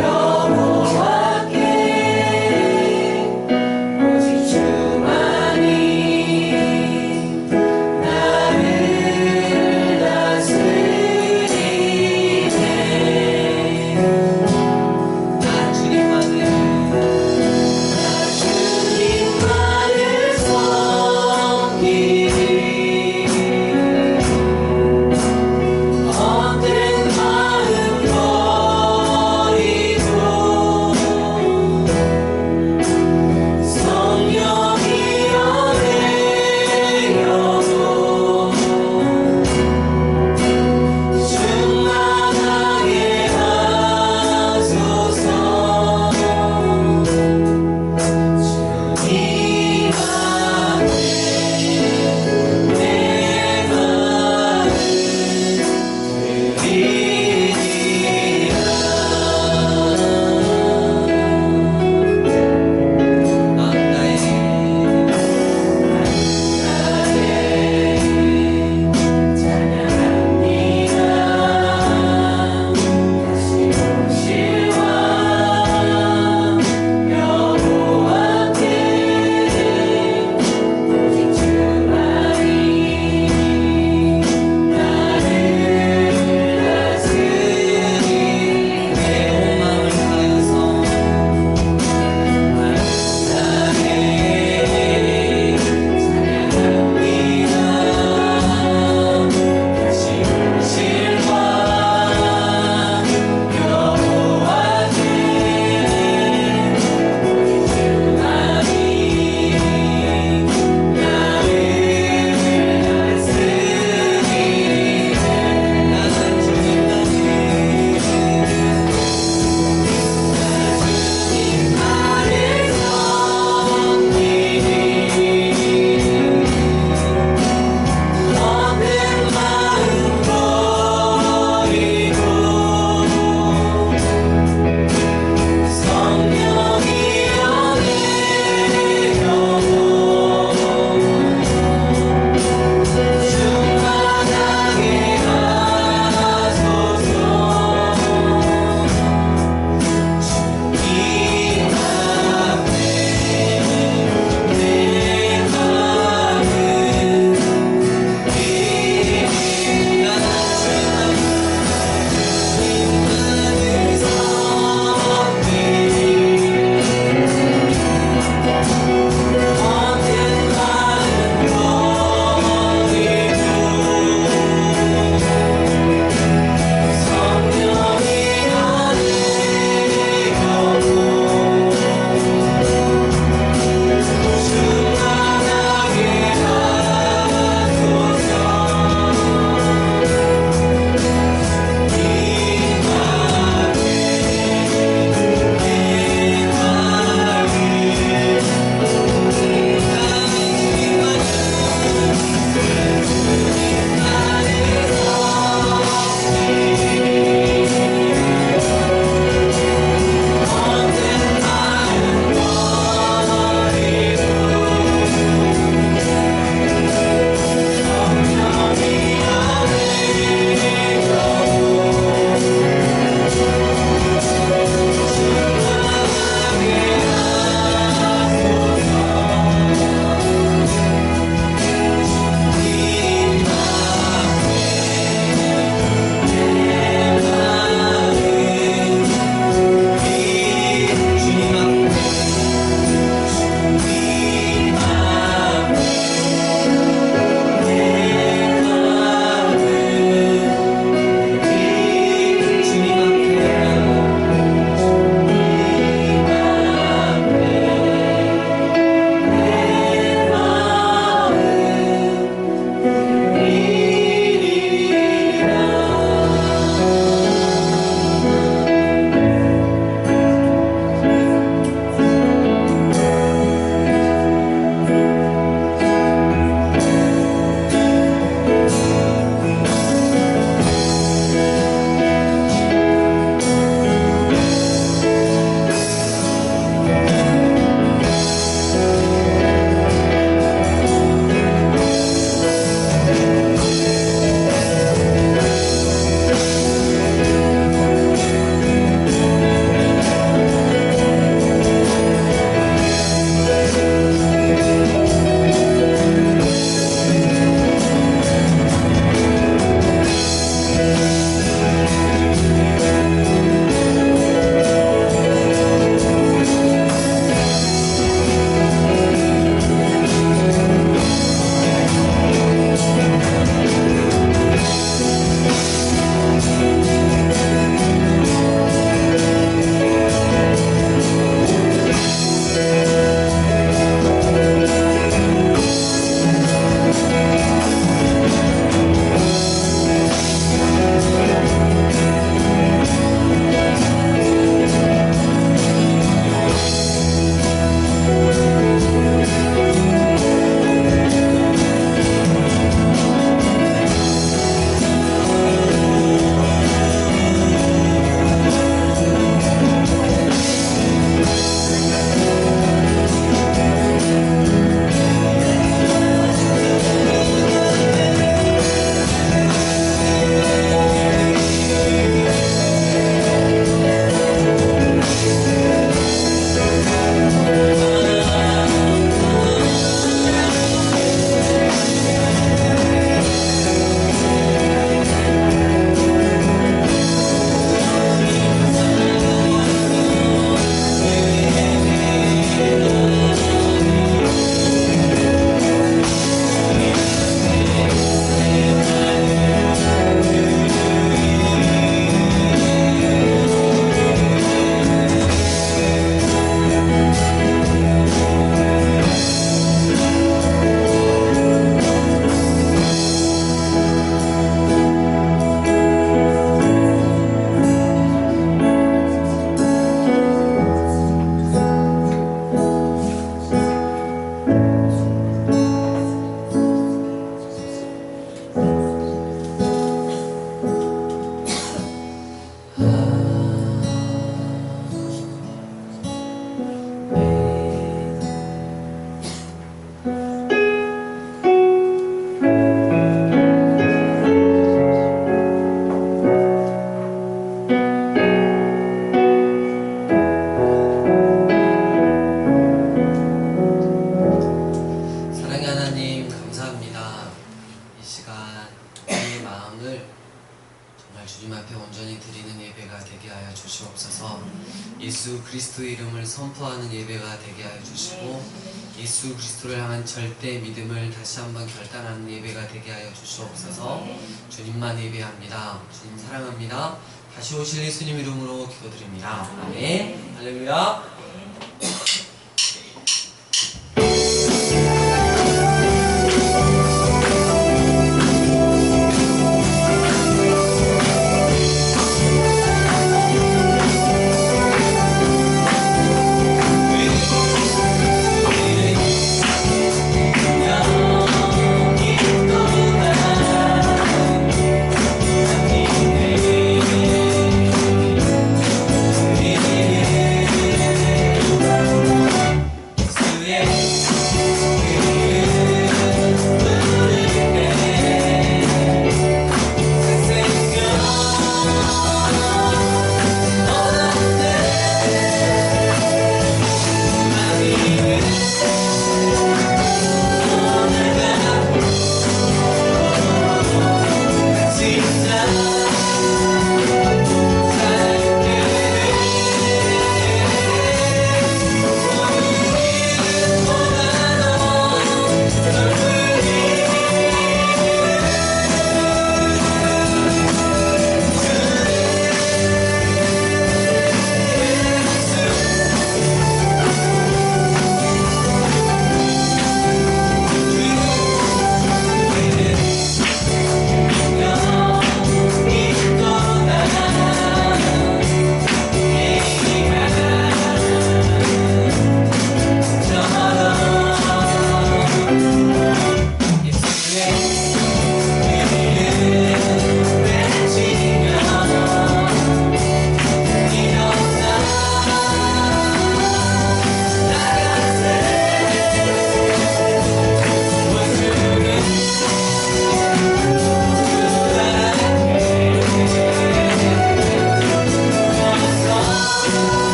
여호와께 선포하는 예배가 되게 하여 주시고 예수 그리스도를 향한 절대 믿음을 다시 한번 결단하는 예배가 되게 하여 주시옵소서. 주님만 예배합니다. 주님 사랑합니다. 다시 오실 예수님 이름으로 기도드립니다. 아멘. 할렐루야.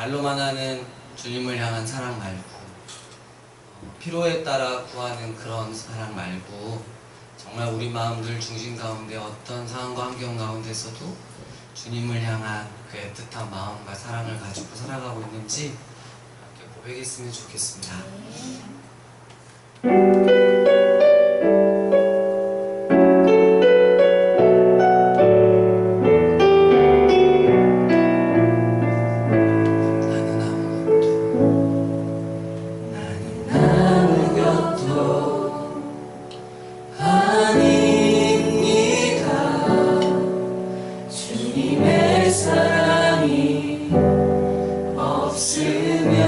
말로만 하는 주님을 향한 사랑 말고 필요에 따라 구하는 그런 사랑 말고 정말 우리 마음들 중심 가운데 어떤 상황과 환경 가운데서도 주님을 향한 그 애틋한 마음과 사랑을 가지고 살아가고 있는지 이렇게 고백했으면 좋겠습니다. 사랑이 없으면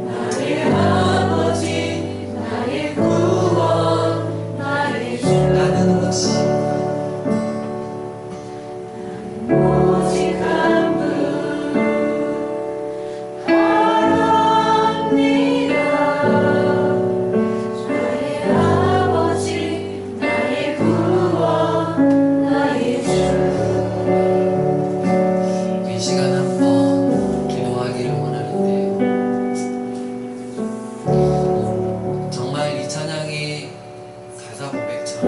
나의 아버지 나의 구원 나의 주 나는 오직 한 분 바랍니다. 나의 아버지 나의 구원 나의 주 이 시간 한번 기도하기를 원하는데요. 정말 이 찬양의 가사 고백처럼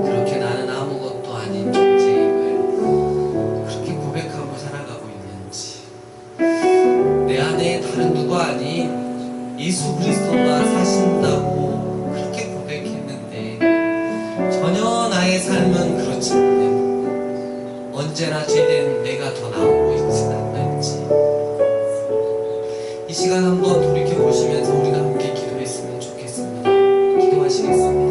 그렇게 나는 아무것도 아닌 존재임을 그렇게 고백하고 살아가고 있는지, 내 안에 다른 누구 아닌 예수 그리스도가 사신다고 그렇게 고백했는데 전혀 나의 삶은 그렇지 않는, 언제나 죄된 내가 더 나오고 있진 않는지, 이 시간 한번 돌이켜보시면서 우리가 함께 기도했으면 좋겠습니다. 기도하시겠습니다.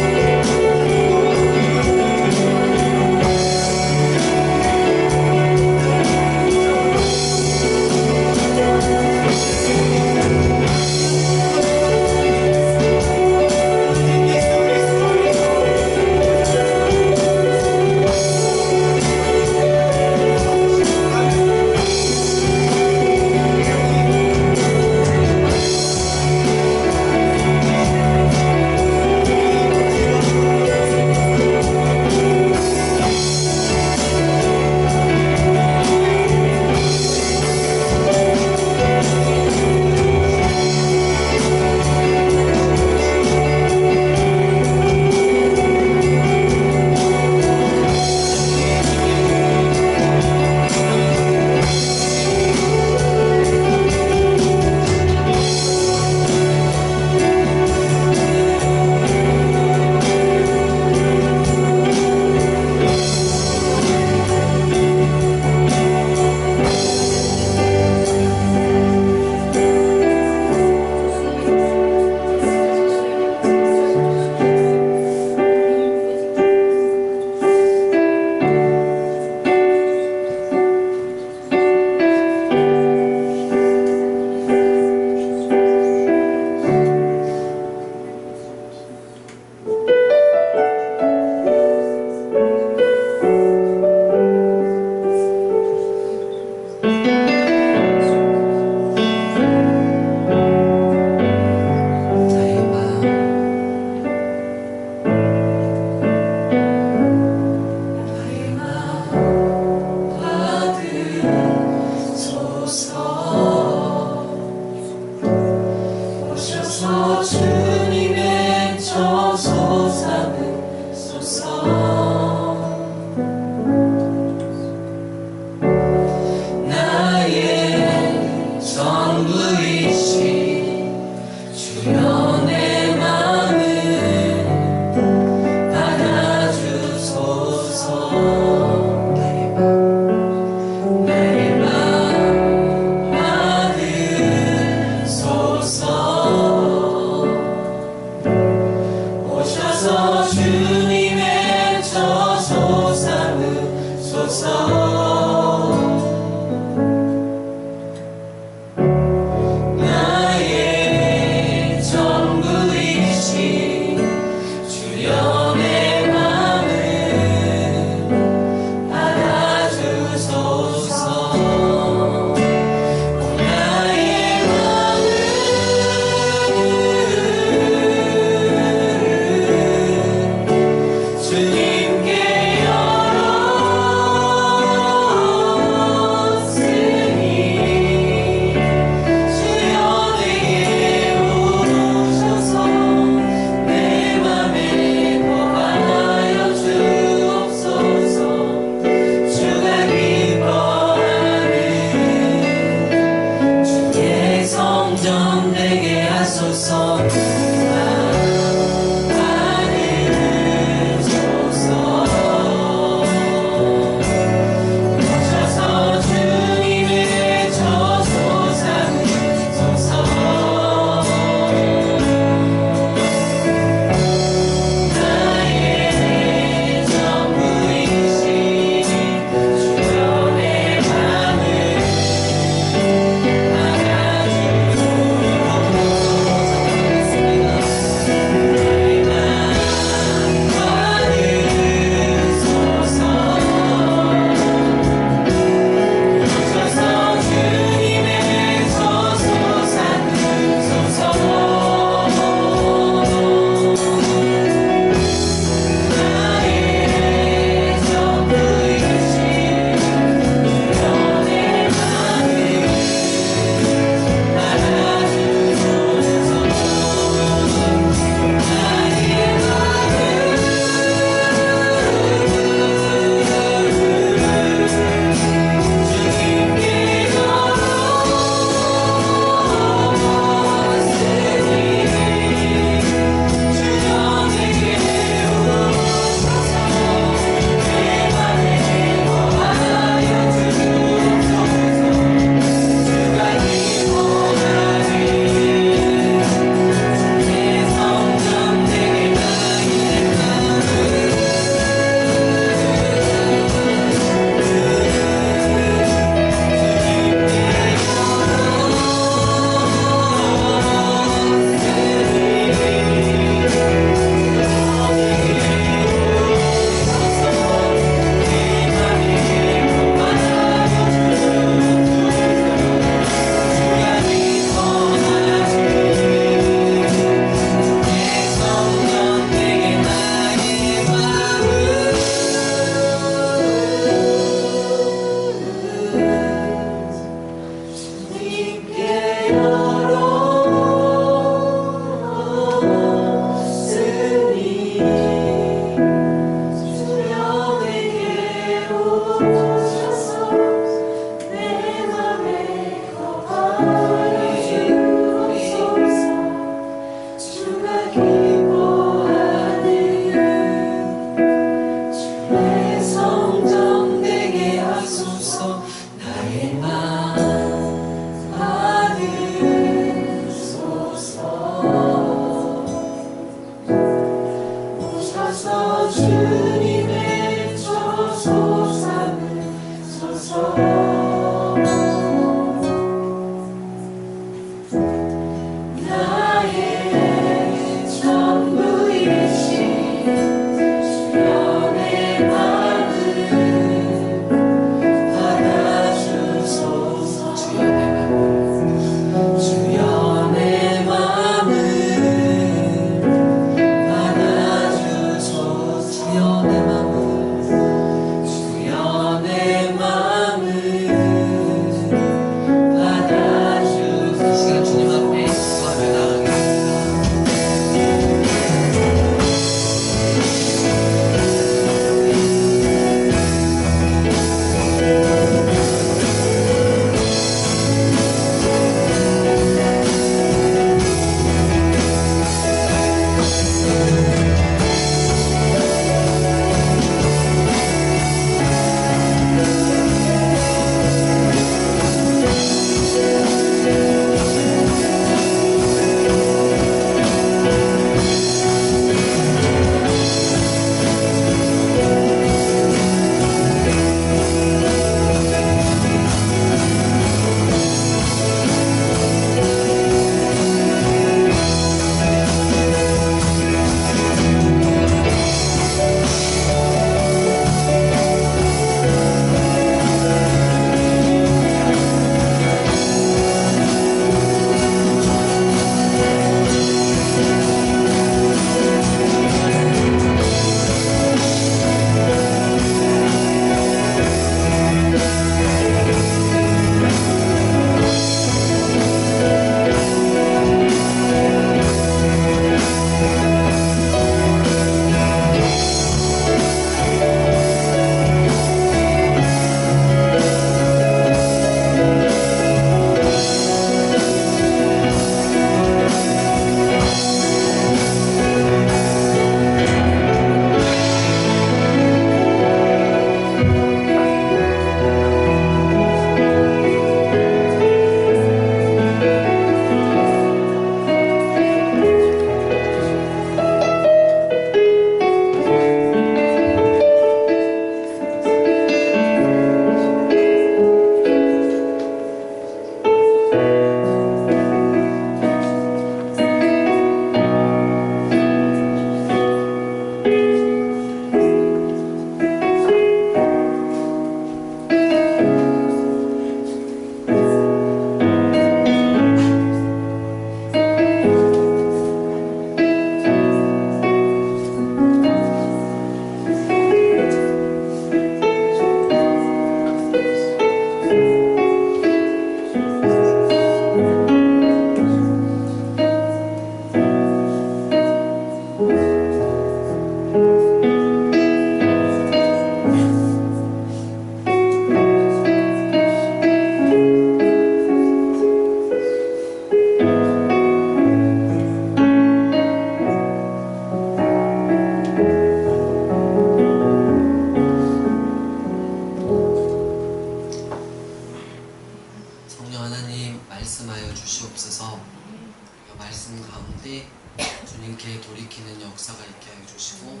주님께 돌이키는 역사가 있게 하여 주시고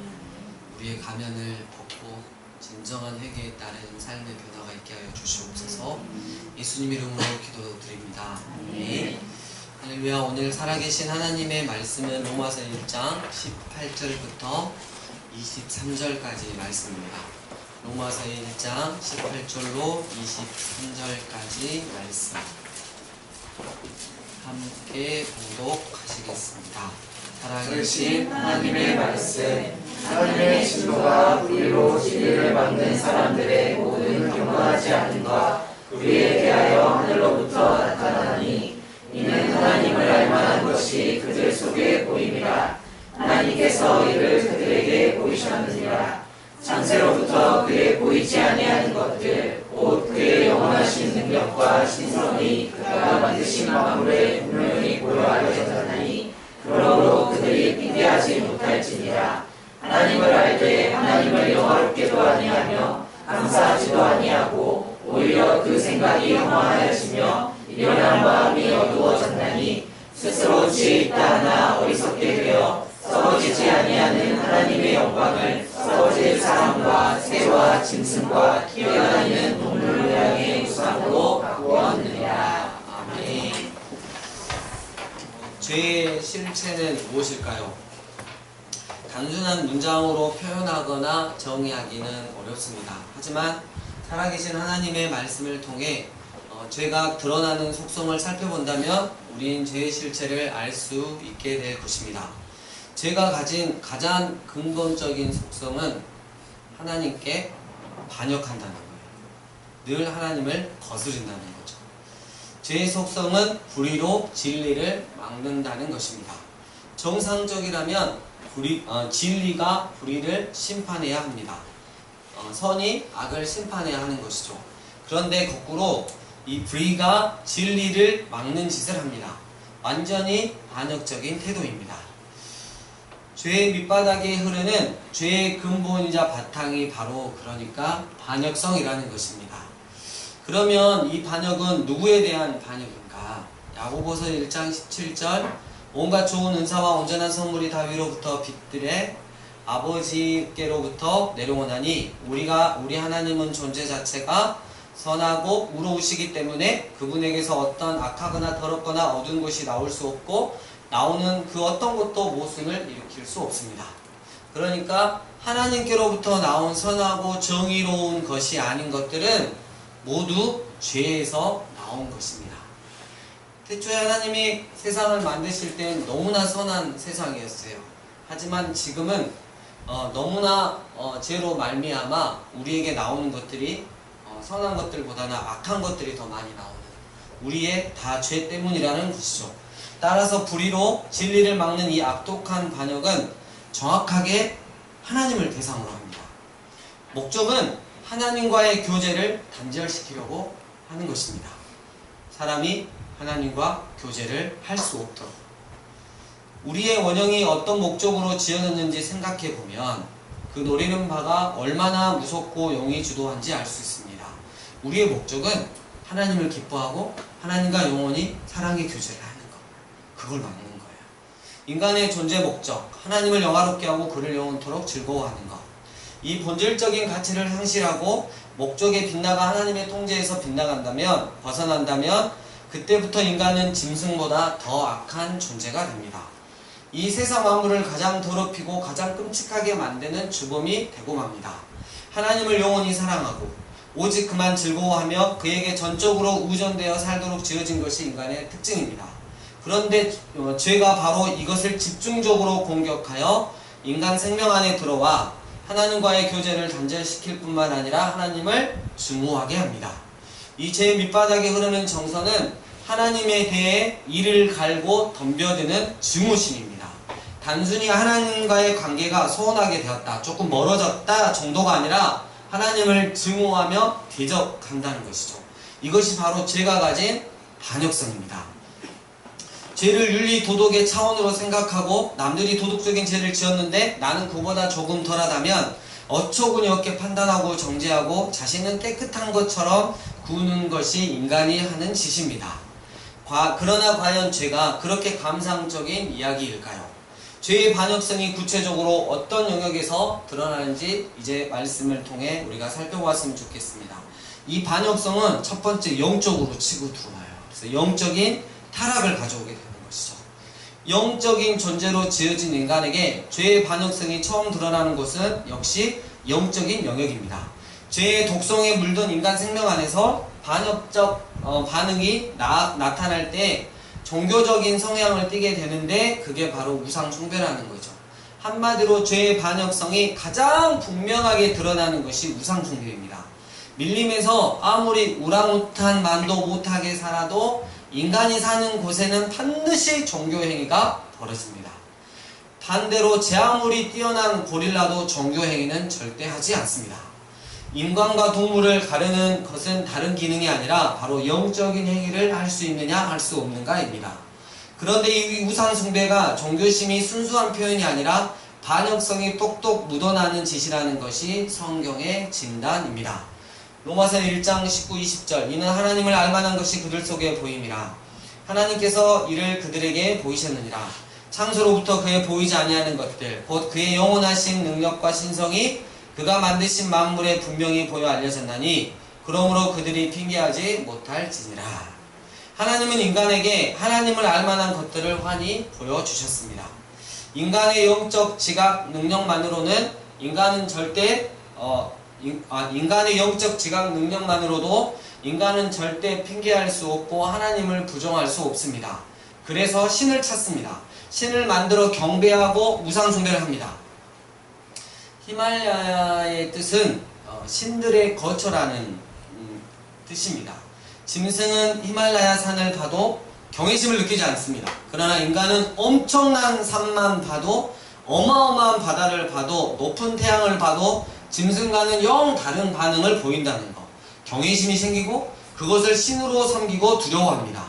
우리의 가면을 벗고 진정한 회개에 따른 삶의 변화가 있게 하여 주시옵소서. 예수님 이름으로 기도드립니다. 아멘. 할렐루야. 오늘 살아계신 하나님의 말씀은 로마서 1장 18절부터 23절까지 말씀입니다. 로마서 1장 18절로 23절까지 말씀 함께 봉독하시겠습니다. 살아계신 하나님의 말씀, 하나님의 진노가 불의로 진리를 막는 사람들의 모든 경건하지 않음과 우리에 대하여 하늘로부터 나타나니 이는 하나님을 알만한 것이 그들 속에 보임이라. 하나님께서 이를 그들에게 보이셨느니라. 창세로부터 그에 보이지 아니하는 것들 곧 그의 영원하신 능력과 신성이 그가 만드신 만물에 분명히 보여 알려졌나니 그러므로 그들이 핑계하지 못할지니라. 하나님을 알되 하나님을 영화롭게도 아니하며 감사하지도 아니하고 오히려 그 생각이 험하여지며 미련한 마음이 어두워졌나니 스스로 지혜 있다 하나 어리석게 되어 썩어지지 아니하는 하나님의 영광을 썩어질 사람과 새와 짐승과 뛰어다니는 동물 모양의 우상으로 바꾸었느니라. 아멘. 죄의 실체는 무엇일까요? 단순한 문장으로 표현하거나 정의하기는 어렵습니다. 하지만 살아계신 하나님의 말씀을 통해 죄가 드러나는 속성을 살펴본다면 우린 죄의 실체를 알 수 있게 될 것입니다. 죄가 가진 가장 근본적인 속성은 하나님께 반역한다는 거예요. 늘 하나님을 거스른다는 거죠. 죄의 속성은 불의로 진리를 막는다는 것입니다. 정상적이라면 진리가 불의를 심판해야 합니다. 선이 악을 심판해야 하는 것이죠. 그런데 거꾸로 이 불의가 진리를 막는 짓을 합니다. 완전히 반역적인 태도입니다. 죄의 밑바닥에 흐르는 죄의 근본이자 바탕이 바로 그러니까 반역성이라는 것입니다. 그러면 이 반역은 누구에 대한 반역인가? 야고보서 1장 17절 온갖 좋은 은사와 온전한 선물이 다 위로부터 빛들의 아버지께로부터 내려오나니 우리 하나님은 존재 자체가 선하고 의로우시기 때문에 그분에게서 어떤 악하거나 더럽거나 어두운 것이 나올 수 없고 나오는 그 어떤 것도 모순을 일으킬 수 없습니다. 그러니까 하나님께로부터 나온 선하고 정의로운 것이 아닌 것들은 모두 죄에서 나온 것입니다. 태초에 하나님이 세상을 만드실 땐 너무나 선한 세상이었어요. 하지만 지금은 너무나 죄로 말미암아 우리에게 나오는 것들이 선한 것들보다는 악한 것들이 더 많이 나오는 우리의 다 죄 때문이라는 것이죠. 따라서 불의로 진리를 막는 이 악독한 반역은 정확하게 하나님을 대상으로 합니다. 목적은 하나님과의 교제를 단절시키려고 하는 것입니다. 사람이 하나님과 교제를 할 수 없도록. 우리의 원형이 어떤 목적으로 지어졌는지 생각해보면 그 노리는 바가 얼마나 무섭고 영이 주도한지 알 수 있습니다. 우리의 목적은 하나님을 기뻐하고 하나님과 영원히 사랑의 교제를 하는 것. 그걸 막는 거예요. 인간의 존재 목적, 하나님을 영화롭게 하고 그를 영원토록 즐거워하는 것. 이 본질적인 가치를 상실하고 목적에 빗나가 하나님의 통제에서 빗나간다면, 벗어난다면 그때부터 인간은 짐승보다 더 악한 존재가 됩니다. 이 세상 만물을 가장 더럽히고 가장 끔찍하게 만드는 주범이 되고 맙니다. 하나님을 영원히 사랑하고 오직 그만 즐거워하며 그에게 전적으로 의존되어 살도록 지어진 것이 인간의 특징입니다. 그런데 죄가 바로 이것을 집중적으로 공격하여 인간 생명 안에 들어와 하나님과의 교제를 단절시킬 뿐만 아니라 하나님을 증오하게 합니다. 이 죄의 밑바닥에 흐르는 정서는 하나님에 대해 이를 갈고 덤벼드는 증오심입니다. 단순히 하나님과의 관계가 소원하게 되었다, 조금 멀어졌다 정도가 아니라 하나님을 증오하며 대적한다는 것이죠. 이것이 바로 죄가 가진 반역성입니다. 죄를 윤리 도덕의 차원으로 생각하고 남들이 도덕적인 죄를 지었는데 나는 그보다 조금 덜하다면 어처구니 없게 판단하고 정죄하고 자신은 깨끗한 것처럼 구는 것이 인간이 하는 짓입니다. 그러나 과연 죄가 그렇게 감상적인 이야기일까요? 죄의 반역성이 구체적으로 어떤 영역에서 드러나는지 이제 말씀을 통해 우리가 살펴봤으면 좋겠습니다. 이 반역성은 첫 번째 영적으로 치고 들어와요. 그래서 영적인 타락을 가져오게 되는 것이죠. 영적인 존재로 지어진 인간에게 죄의 반역성이 처음 드러나는 것은 역시 영적인 영역입니다. 죄의 독성에 물든 인간 생명 안에서 반역적 반응이 나타날 때 종교적인 성향을 띠게 되는데 그게 바로 우상 숭배라는 거죠. 한마디로 죄의 반역성이 가장 분명하게 드러나는 것이 우상 숭배입니다. 밀림에서 아무리 우랑우탄만도 못하게 살아도 인간이 사는 곳에는 반드시 종교행위가 벌어집니다. 반대로 제 아무리 뛰어난 고릴라도 종교행위는 절대 하지 않습니다. 인간과 동물을 가르는 것은 다른 기능이 아니라 바로 영적인 행위를 할 수 있느냐 할 수 없는가입니다. 그런데 이 우상숭배가 종교심이 순수한 표현이 아니라 반역성이 똑똑 묻어나는 짓이라는 것이 성경의 진단입니다. 로마서 1장 19, 20절 이는 하나님을 알만한 것이 그들 속에 보임이라. 하나님께서 이를 그들에게 보이셨느니라. 창조로부터 그의 보이지 아니하는 것들 곧 그의 영원하신 능력과 신성이 그가 만드신 만물에 분명히 보여 알려졌나니 그러므로 그들이 핑계하지 못할지니라. 하나님은 인간에게 하나님을 알만한 것들을 환히 보여주셨습니다. 인간의 영적 지각 능력만으로는 인간의 영적 지각 능력만으로도 인간은 절대 핑계할 수 없고 하나님을 부정할 수 없습니다. 그래서 신을 찾습니다. 신을 만들어 경배하고 우상숭배를 합니다. 히말라야의 뜻은 신들의 거처라는 뜻입니다. 짐승은 히말라야 산을 봐도 경외심을 느끼지 않습니다. 그러나 인간은 엄청난 산만 봐도 어마어마한 바다를 봐도 높은 태양을 봐도 짐승과는 영 다른 반응을 보인다는 것. 경외심이 생기고 그것을 신으로 섬기고 두려워합니다.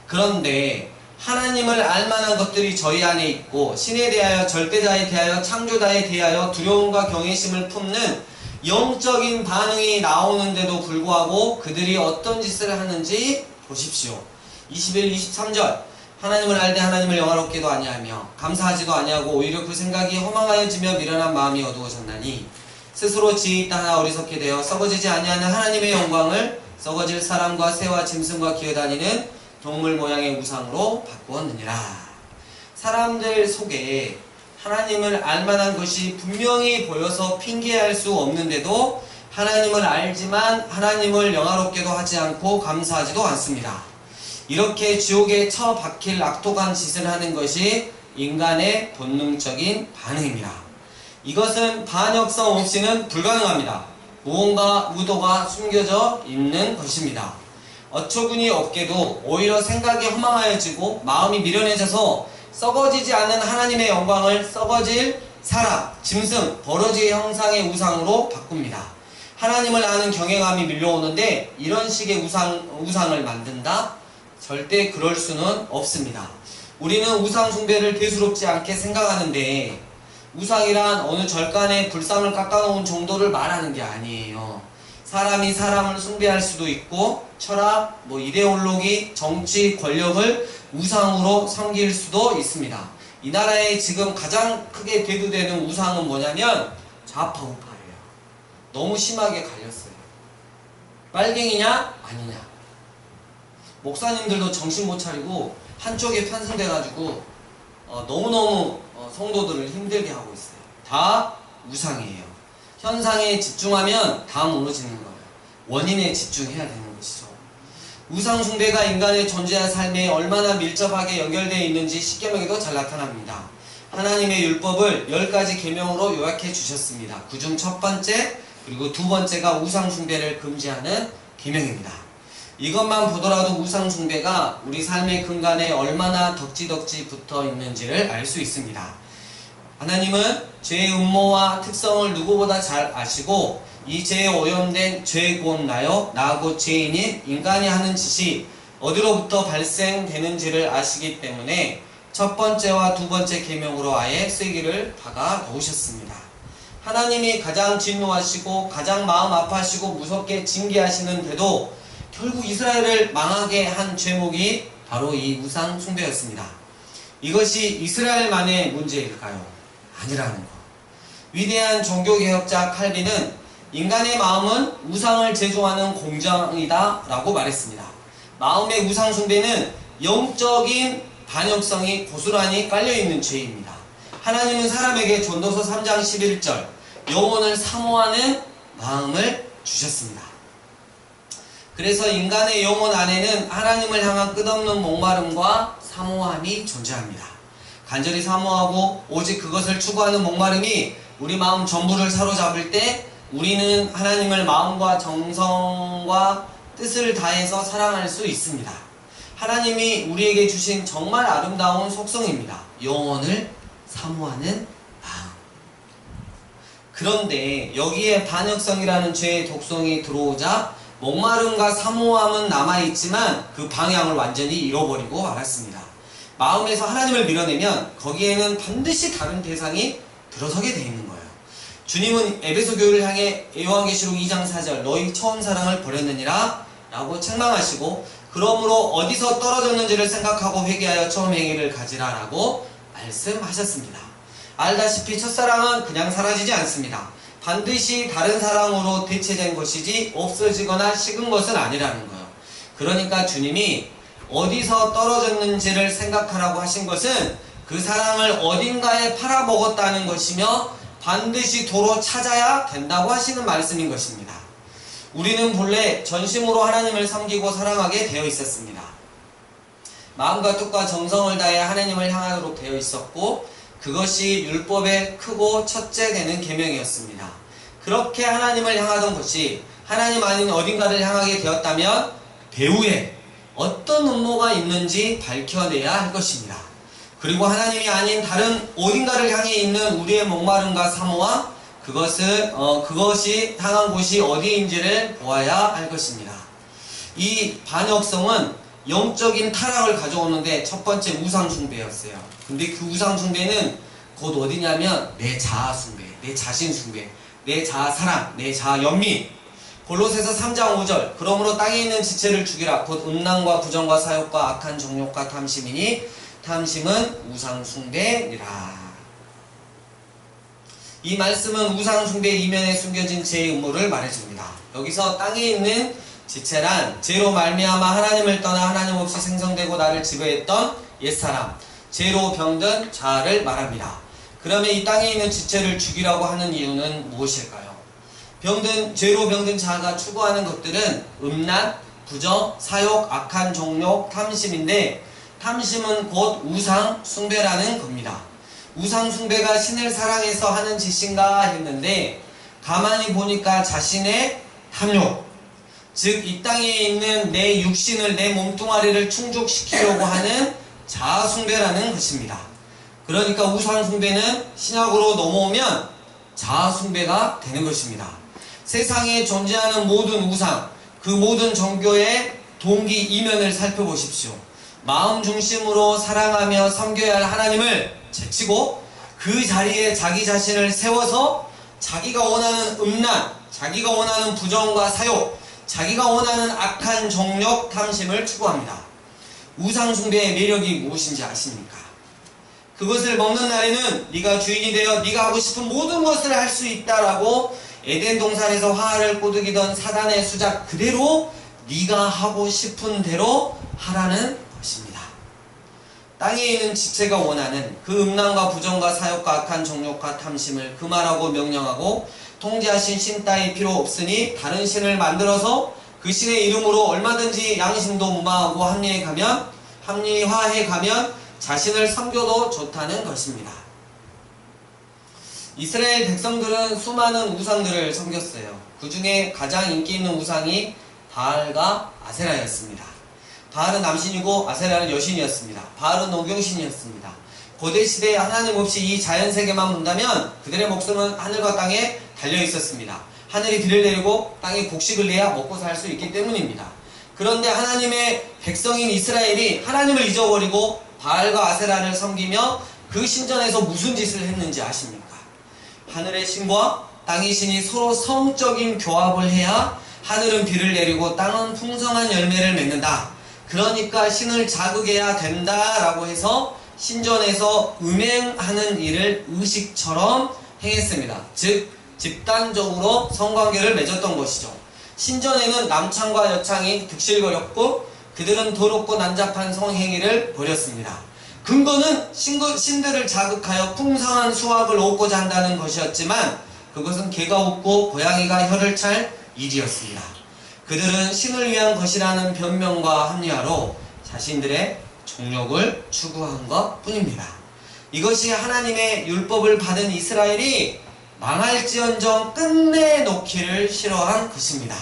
그런데 하나님을 알만한 것들이 저희 안에 있고 신에 대하여 절대자에 대하여 창조자에 대하여 두려움과 경외심을 품는 영적인 반응이 나오는데도 불구하고 그들이 어떤 짓을 하는지 보십시오. 21, 23절 하나님을 알되 하나님을 영화롭게도 아니하며 감사하지도 아니하고 오히려 그 생각이 허망하여지며 미련한 마음이 어두워졌나니 스스로 지혜 있다 하나 어리석게 되어 썩어지지 아니하는 하나님의 영광을 썩어질 사람과 새와 짐승과 기어다니는 동물 모양의 우상으로 바꾸었느니라. 사람들 속에 하나님을 알만한 것이 분명히 보여서 핑계할 수 없는데도 하나님을 알지만 하나님을 영화롭게도 하지 않고 감사하지도 않습니다. 이렇게 지옥에 처박힐 악독한 짓을 하는 것이 인간의 본능적인 반응입니다. 이것은 반역성 없이는 불가능합니다. 무언가 의도가 숨겨져 있는 것입니다. 어처구니 없게도 오히려 생각이 허망하여지고 마음이 미련해져서 썩어지지 않는 하나님의 영광을 썩어질 사람, 짐승, 버러지의 형상의 우상으로 바꿉니다. 하나님을 아는 경외감이 밀려오는데 이런 식의 우상을 만든다? 절대 그럴 수는 없습니다. 우리는 우상 숭배를 대수롭지 않게 생각하는데 우상이란 어느 절간에 불상을 깎아놓은 정도를 말하는 게 아니에요. 사람이 사람을 숭배할 수도 있고 철학, 이데올로기, 정치, 권력을 우상으로 섬길 수도 있습니다. 이 나라에 지금 가장 크게 대두되는 우상은 뭐냐면 좌파 우파예요. 너무 심하게 갈렸어요. 빨갱이냐 아니냐. 목사님들도 정신 못 차리고 한쪽에 편승돼가지고 너무너무 성도들을 힘들게 하고 있어요. 다 우상이에요. 현상에 집중하면 다 무너지는 거예요. 원인에 집중해야 되는 것이죠. 우상 숭배가 인간의 존재와 삶에 얼마나 밀접하게 연결되어 있는지 십계명에도 잘 나타납니다. 하나님의 율법을 10가지 계명으로 요약해 주셨습니다. 그중 첫 번째 그리고 두 번째가 우상 숭배를 금지하는 계명입니다. 이것만 보더라도 우상 숭배가 우리 삶의 근간에 얼마나 덕지덕지 붙어 있는지를 알 수 있습니다. 하나님은 죄의 음모와 특성을 누구보다 잘 아시고 이 죄에 오염된 죄 곧 나 곧 죄인인 인간이 하는 짓이 어디로부터 발생되는지를 아시기 때문에 첫 번째와 두 번째 계명으로 아예 쓰기를 박아 놓으셨습니다. 하나님이 가장 진노하시고 가장 마음 아파하시고 무섭게 징계하시는데도 결국 이스라엘을 망하게 한 죄목이 바로 이 우상 숭배였습니다. 이것이 이스라엘만의 문제일까요? 아니라는 것. 위대한 종교개혁자 칼빈은 인간의 마음은 우상을 제조하는 공장이다 라고 말했습니다. 마음의 우상 숭배는 영적인 반역성이 고스란히 깔려있는 죄입니다. 하나님은 사람에게 전도서 3장 11절 영혼을 사모하는 마음을 주셨습니다. 그래서 인간의 영혼 안에는 하나님을 향한 끝없는 목마름과 사모함이 존재합니다. 간절히 사모하고 오직 그것을 추구하는 목마름이 우리 마음 전부를 사로잡을 때 우리는 하나님을 마음과 정성과 뜻을 다해서 사랑할 수 있습니다. 하나님이 우리에게 주신 정말 아름다운 속성입니다. 영혼을 사모하는 마음. 그런데 여기에 반역성이라는 죄의 독성이 들어오자 목마름과 사모함은 남아있지만 그 방향을 완전히 잃어버리고 말았습니다. 마음에서 하나님을 밀어내면 거기에는 반드시 다른 대상이 들어서게 되어 있는 거예요. 주님은 에베소 교회를 향해 요한계시록 2장 4절 너희 처음 사랑을 버렸느니라 라고 책망하시고 그러므로 어디서 떨어졌는지를 생각하고 회개하여 처음 행위를 가지라 라고 말씀하셨습니다. 알다시피 첫사랑은 그냥 사라지지 않습니다. 반드시 다른 사랑으로 대체된 것이지 없어지거나 식은 것은 아니라는 거예요. 그러니까 주님이 어디서 떨어졌는지를 생각하라고 하신 것은 그 사랑을 어딘가에 팔아먹었다는 것이며 반드시 도로 찾아야 된다고 하시는 말씀인 것입니다. 우리는 본래 전심으로 하나님을 섬기고 사랑하게 되어 있었습니다. 마음과 뜻과 정성을 다해 하나님을 향하도록 되어 있었고 그것이 율법의 크고 첫째 되는 계명이었습니다. 그렇게 하나님을 향하던 것이 하나님 아닌 어딘가를 향하게 되었다면 배후에 어떤 음모가 있는지 밝혀내야 할 것입니다. 그리고 하나님이 아닌 다른 어딘가를 향해 있는 우리의 목마름과 사모와 그것이 향한 곳이 어디인지를 보아야 할 것입니다. 이 반역성은 영적인 타락을 가져오는데 첫 번째 우상숭배였어요. 근데 그 우상숭배는 곧 어디냐면 내 자아숭배, 내 자신숭배, 내 자아사랑, 내 자아연민. 골로새서 3장 5절 그러므로 땅에 있는 지체를 죽이라 곧 음란과 부정과 사욕과 악한 정욕과 탐심이니 탐심은 우상숭배니라. 이 말씀은 우상숭배 이면에 숨겨진 죄의 음모를 말해줍니다. 여기서 땅에 있는 지체란 죄로 말미암아 하나님을 떠나 하나님 없이 생성되고 나를 지배했던 옛사람, 죄로 병든 자아를 말합니다. 그러면 이 땅에 있는 지체를 죽이라고 하는 이유는 무엇일까요? 죄로 병든 자아가 추구하는 것들은 음란, 부정, 사욕, 악한 정욕, 탐심인데 탐심은 곧 우상 숭배라는 겁니다. 우상 숭배가 신을 사랑해서 하는 짓인가 했는데 가만히 보니까 자신의 탐욕, 즉 이 땅에 있는 내 육신을, 내 몸뚱아리를 충족시키려고 하는 자아 숭배라는 것입니다. 그러니까 우상 숭배는 신약으로 넘어오면 자아 숭배가 되는 것입니다. 세상에 존재하는 모든 우상, 그 모든 종교의 동기 이면을 살펴보십시오. 마음 중심으로 사랑하며 섬겨야 할 하나님을 제치고 그 자리에 자기 자신을 세워서 자기가 원하는 음란, 자기가 원하는 부정과 사욕, 자기가 원하는 악한 정욕, 탐심을 추구합니다. 우상숭배의 매력이 무엇인지 아십니까? 그것을 먹는 날에는 네가 주인이 되어 네가 하고 싶은 모든 것을 할 수 있다라고 에덴 동산에서 화를 꼬드기던 사단의 수작 그대로 네가 하고 싶은 대로 하라는 것입니다. 땅에 있는 지체가 원하는 그 음란과 부정과 사욕과 악한 정욕과 탐심을 금하라고 명령하고 통제하신 신 따위 필요 없으니 다른 신을 만들어서 그 신의 이름으로 얼마든지 양심도 무마하고 합리화해 가면 자신을 섬겨도 좋다는 것입니다. 이스라엘 백성들은 수많은 우상들을 섬겼어요. 그 중에 가장 인기 있는 우상이 바알과 아세라였습니다. 바알은 남신이고 아세라는 여신이었습니다. 바알은 농경신이었습니다. 고대시대에 하나님 없이 이 자연세계만 본다면 그들의 목숨은 하늘과 땅에 달려있었습니다. 하늘이 비를 내리고 땅이 곡식을 내야 먹고 살 수 있기 때문입니다. 그런데 하나님의 백성인 이스라엘이 하나님을 잊어버리고 바알과 아세라를 섬기며 그 신전에서 무슨 짓을 했는지 아십니까? 하늘의 신과 땅의 신이 서로 성적인 교합을 해야 하늘은 비를 내리고 땅은 풍성한 열매를 맺는다. 그러니까 신을 자극해야 된다라고 해서 신전에서 음행하는 일을 의식처럼 행했습니다. 즉 집단적으로 성관계를 맺었던 것이죠. 신전에는 남창과 여창이 득실거렸고 그들은 더럽고 난잡한 성행위를 벌였습니다. 근거는 신들을 자극하여 풍성한 수확을 얻고자 한다는 것이었지만 그것은 개가 웃고 고양이가 혀를 찰 일이었습니다. 그들은 신을 위한 것이라는 변명과 합리화로 자신들의 정욕을 추구한 것 뿐입니다. 이것이 하나님의 율법을 받은 이스라엘이 망할지언정 끝내놓기를 싫어한 것입니다.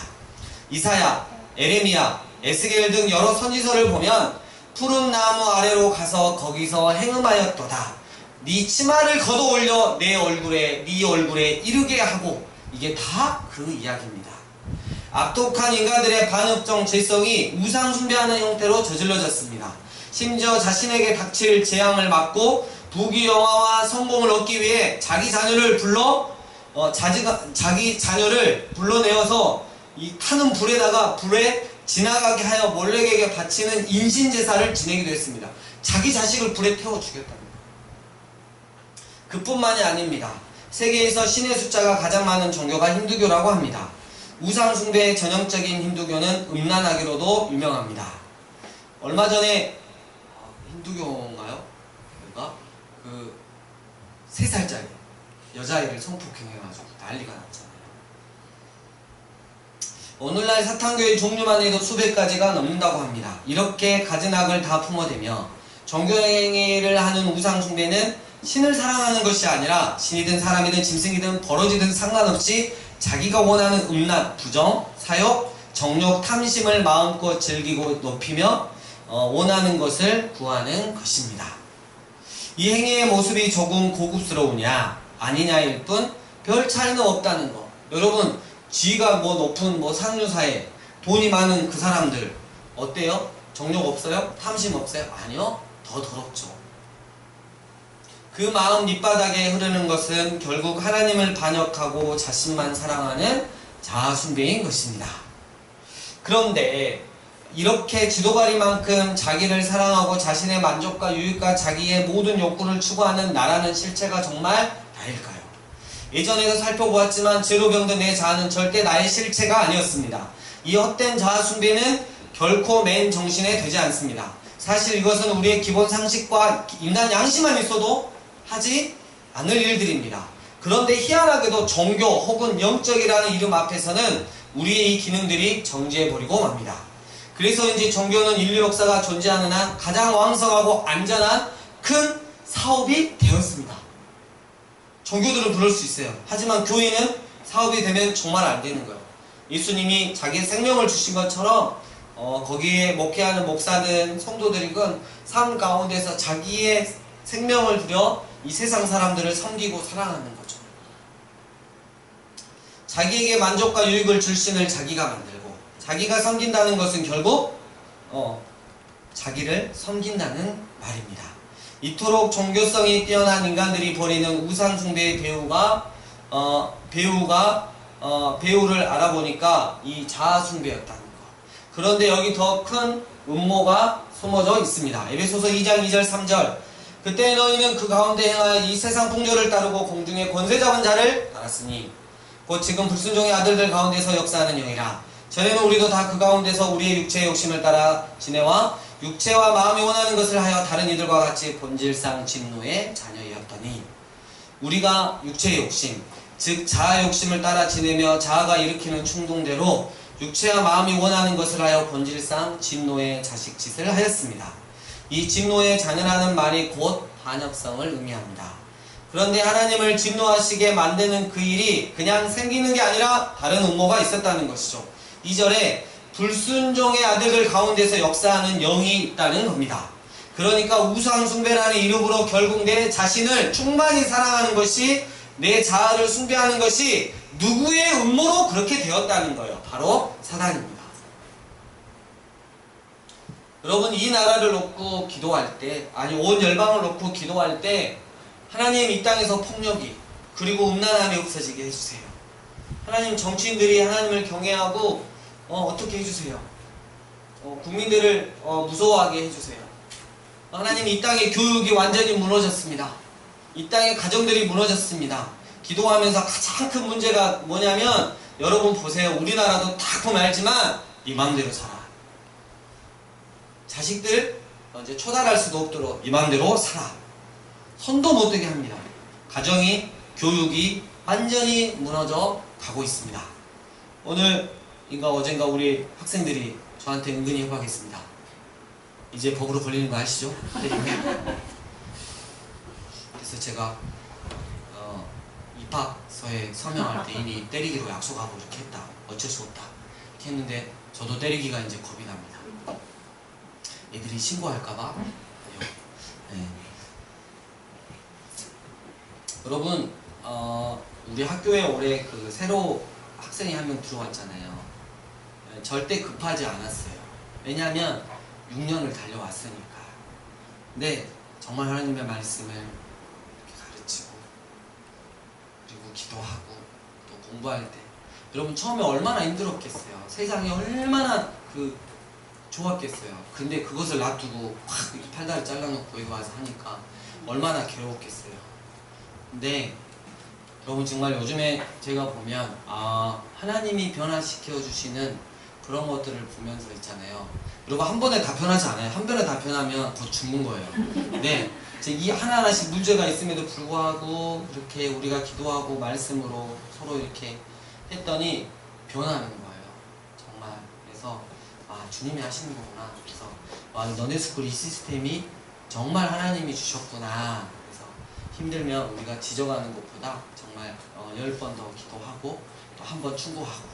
이사야, 에레미야, 에스겔 등 여러 선지서를 보면 푸른 나무 아래로 가서 거기서 행음하였도다. 네 치마를 걷어올려 네 얼굴에 이르게 하고, 이게 다 그 이야기입니다. 악독한 인간들의 반업종 죄성이 우상 숭배하는 형태로 저질러졌습니다. 심지어 자신에게 닥칠 재앙을 막고 부귀영화와 성공을 얻기 위해 자기 자녀를 불러내어서 이 타는 불에 지나가게 하여 몰렉에게 바치는 인신제사를 지내기도 했습니다. 자기 자식을 불에 태워 죽였답니다. 그뿐만이 아닙니다. 세계에서 신의 숫자가 가장 많은 종교가 힌두교라고 합니다. 우상숭배의 전형적인 힌두교는 음란하기로도 유명합니다. 얼마 전에 힌두교인가요? 그러니까 3살짜리 여자아이를 성폭행해가지고 난리가 났잖아요. 오늘날 사탄교의 종류만 해도 수백 가지가 넘는다고 합니다. 이렇게 갖은 악을 다 품어대며 종교행위를 하는 우상숭배는 신을 사랑하는 것이 아니라 신이든 사람이든 짐승이든 버러지든 상관없이 자기가 원하는 음란, 부정, 사욕, 정욕, 탐심을 마음껏 즐기고 높이며 원하는 것을 구하는 것입니다. 이 행위의 모습이 조금 고급스러우냐 아니냐일 뿐 별 차이는 없다는 거. 여러분, 지위가 높은 상류사회, 돈이 많은 그 사람들 어때요? 정욕 없어요? 탐심 없어요? 아니요, 더 더럽죠. 그 마음 밑바닥에 흐르는 것은 결국 하나님을 반역하고 자신만 사랑하는 자아숭배인 것입니다. 그런데 이렇게 지도가리만큼 자기를 사랑하고 자신의 만족과 유익과 자기의 모든 욕구를 추구하는 나라는 실체가 정말 나일까요? 예전에도 살펴보았지만 죄로 병든 내 자아는 절대 나의 실체가 아니었습니다. 이 헛된 자아숭배는 결코 맨 정신에 되지 않습니다. 사실 이것은 우리의 기본 상식과 인간 양심만 있어도 하지 않을 일들입니다. 그런데 희한하게도 종교 혹은 영적이라는 이름 앞에서는 우리의 이 기능들이 정지해버리고 맙니다. 그래서인지 종교는 인류 역사가 존재하는 한 가장 왕성하고 안전한 큰 사업이 되었습니다. 종교들은 그럴 수 있어요. 하지만 교회는 사업이 되면 정말 안 되는 거예요. 예수님이 자기의 생명을 주신 것처럼 거기에 목회하는 목사든 성도들이건 삶 가운데서 자기의 생명을 들여 이 세상 사람들을 섬기고 사랑하는 거죠. 자기에게 만족과 유익을 줄 신을 자기가 만들고, 자기가 섬긴다는 것은 결국 자기를 섬긴다는 말입니다. 이토록 종교성이 뛰어난 인간들이 벌이는 우상숭배의 배우를 알아보니까 이 자아숭배였다는 것. 그런데 여기 더 큰 음모가 숨어져 있습니다. 에베소서 2장 2절 3절. 그때 너희는 그 가운데 행하여 이 세상 풍조를 따르고 공중에 권세 잡은 자를 따랐으니 곧 지금 불순종의 아들들 가운데서 역사하는 영이라. 전에는 우리도 다 그 가운데서 우리의 육체의 욕심을 따라 지내와 육체와 마음이 원하는 것을 하여 다른 이들과 같이 본질상 진노의 자녀이었더니, 우리가 육체의 욕심, 즉 자아 욕심을 따라 지내며 자아가 일으키는 충동대로 육체와 마음이 원하는 것을 하여 본질상 진노의 자식짓을 하였습니다. 이 진노의 자녀라는 말이 곧 반역성을 의미합니다. 그런데 하나님을 진노하시게 만드는 그 일이 그냥 생기는 게 아니라 다른 음모가 있었다는 것이죠. 2절에 불순종의 아들들 가운데서 역사하는 영이 있다는 겁니다. 그러니까 우상숭배라는 이름으로 결국 내 자신을 충만히 사랑하는 것이, 내 자아를 숭배하는 것이 누구의 음모로 그렇게 되었다는 거예요. 바로 사단입니다. 여러분, 이 나라를 놓고 기도할 때, 아니 온 열방을 놓고 기도할 때 하나님 이 땅에서 폭력이 그리고 음란함이 없어지게 해주세요. 하나님, 정치인들이 하나님을 경외하고 어떻게 해주세요. 국민들을 무서워하게 해주세요. 하나님 이 땅의 교육이 완전히 무너졌습니다. 이 땅의 가정들이 무너졌습니다. 기도하면서 가장 큰 문제가 뭐냐면 여러분 보세요. 우리나라도 다 보면 알지만 네 마음대로 살아. 자식들 이제 초달할 수도 없도록 네 마음대로 살아. 손도 못 대게 합니다. 가정이 교육이 완전히 무너져 가고 있습니다. 오늘인가 어젠가 우리 학생들이 저한테 은근히 협박했습니다. 이제 법으로 걸리는 거 아시죠? 때리면. 그래서 제가 입학서에 서명할 때 이미 때리기로 약속하고 이렇게 했다. 어쩔 수 없다. 이렇게 했는데 저도 때리기가 이제 겁이 납니다. 애들이 신고할까봐. 네. 여러분 우리 학교에 올해 그 새로 학생이 한 명 들어왔잖아요. 절대 급하지 않았어요. 왜냐하면 6년을 달려왔으니까. 근데 정말 하나님의 말씀을 이렇게 가르치고 그리고 기도하고 또 공부할 때 여러분 처음에 얼마나 힘들었겠어요. 세상이 얼마나 좋았겠어요. 근데 그것을 놔두고 확 팔다리 잘라놓고 여기 와서 하니까 얼마나 괴로웠겠어요. 근데 여러분 정말 요즘에 제가 보면 하나님이 변화시켜 주시는 그런 것들을 보면서 있잖아요. 여러분 한 번에 다 변하지 않아요. 한 번에 다 변하면 더 죽는 거예요. 근데 이 하나하나씩 문제가 있음에도 불구하고 이렇게 우리가 기도하고 말씀으로 서로 이렇게 했더니 변하는 거예요. 정말. 그래서 주님이 하시는 거구나. 그래서 너네스쿨 이 시스템이 정말 하나님이 주셨구나. 그래서 힘들면 우리가 지져가는 것보다 정말 10번 더 기도하고 또 한 번 충고하고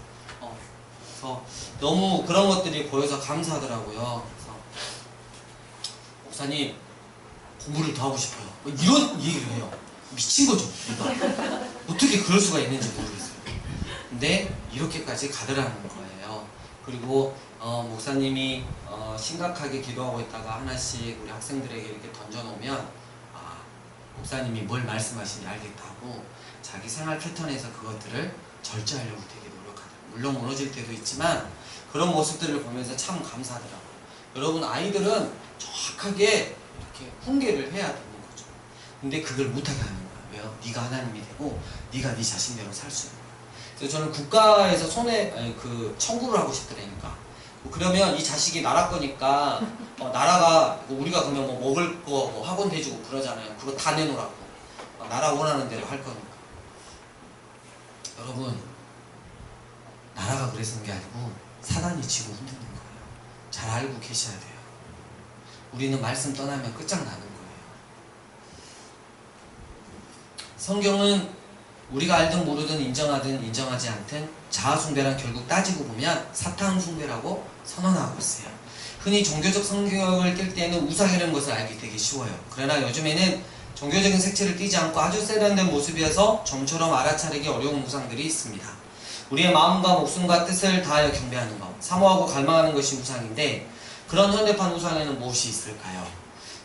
그래서 너무 그런 것들이 보여서 감사하더라고요. 그래서 목사님 공부를 더 하고 싶어요. 이런 얘기를 해요. 미친 거죠. 그러니까 어떻게 그럴 수가 있는지 모르겠어요. 근데 이렇게까지 가더라는 거예요. 그리고 목사님이 심각하게 기도하고 있다가 하나씩 우리 학생들에게 이렇게 던져놓으면 목사님이 뭘 말씀하시는지 알겠다고 자기 생활 패턴에서 그것들을 절제하려고 되게 노력하더라고요. 물론 무너질 때도 있지만 그런 모습들을 보면서 참 감사하더라고요. 여러분 아이들은 정확하게 이렇게 훈계를 해야 되는 거죠. 근데 그걸 못하게 하는 거예요. 왜요? 네가 하나님이 되고 네가 네 자신대로 살 수 있는 거예요. 그래서 저는 국가에서 청구를 하고 싶더라니까. 그러면 이 자식이 나라 거니까 나라가 우리가 그러면 뭐 먹을 거 뭐 학원 대주고 그러잖아요. 그거 다 내놓으라고. 나라 원하는 대로 할 거니까. 여러분 나라가 그래서는 게 아니고 사단이 지고 흔드는 거예요. 잘 알고 계셔야 돼요. 우리는 말씀 떠나면 끝장나는 거예요. 성경은 우리가 알든 모르든 인정하든 인정하지 않든 자아숭배란 결국 따지고 보면 사탄숭배라고 선언하고 있어요. 흔히 종교적 성격을 띌 때에는 우상이라는 것을 알기 되게 쉬워요. 그러나 요즘에는 종교적인 색채를 띠지 않고 아주 세련된 모습이어서 좀처럼 알아차리기 어려운 우상들이 있습니다. 우리의 마음과 목숨과 뜻을 다하여 경배하는 것, 사모하고 갈망하는 것이 우상인데 그런 현대판 우상에는 무엇이 있을까요?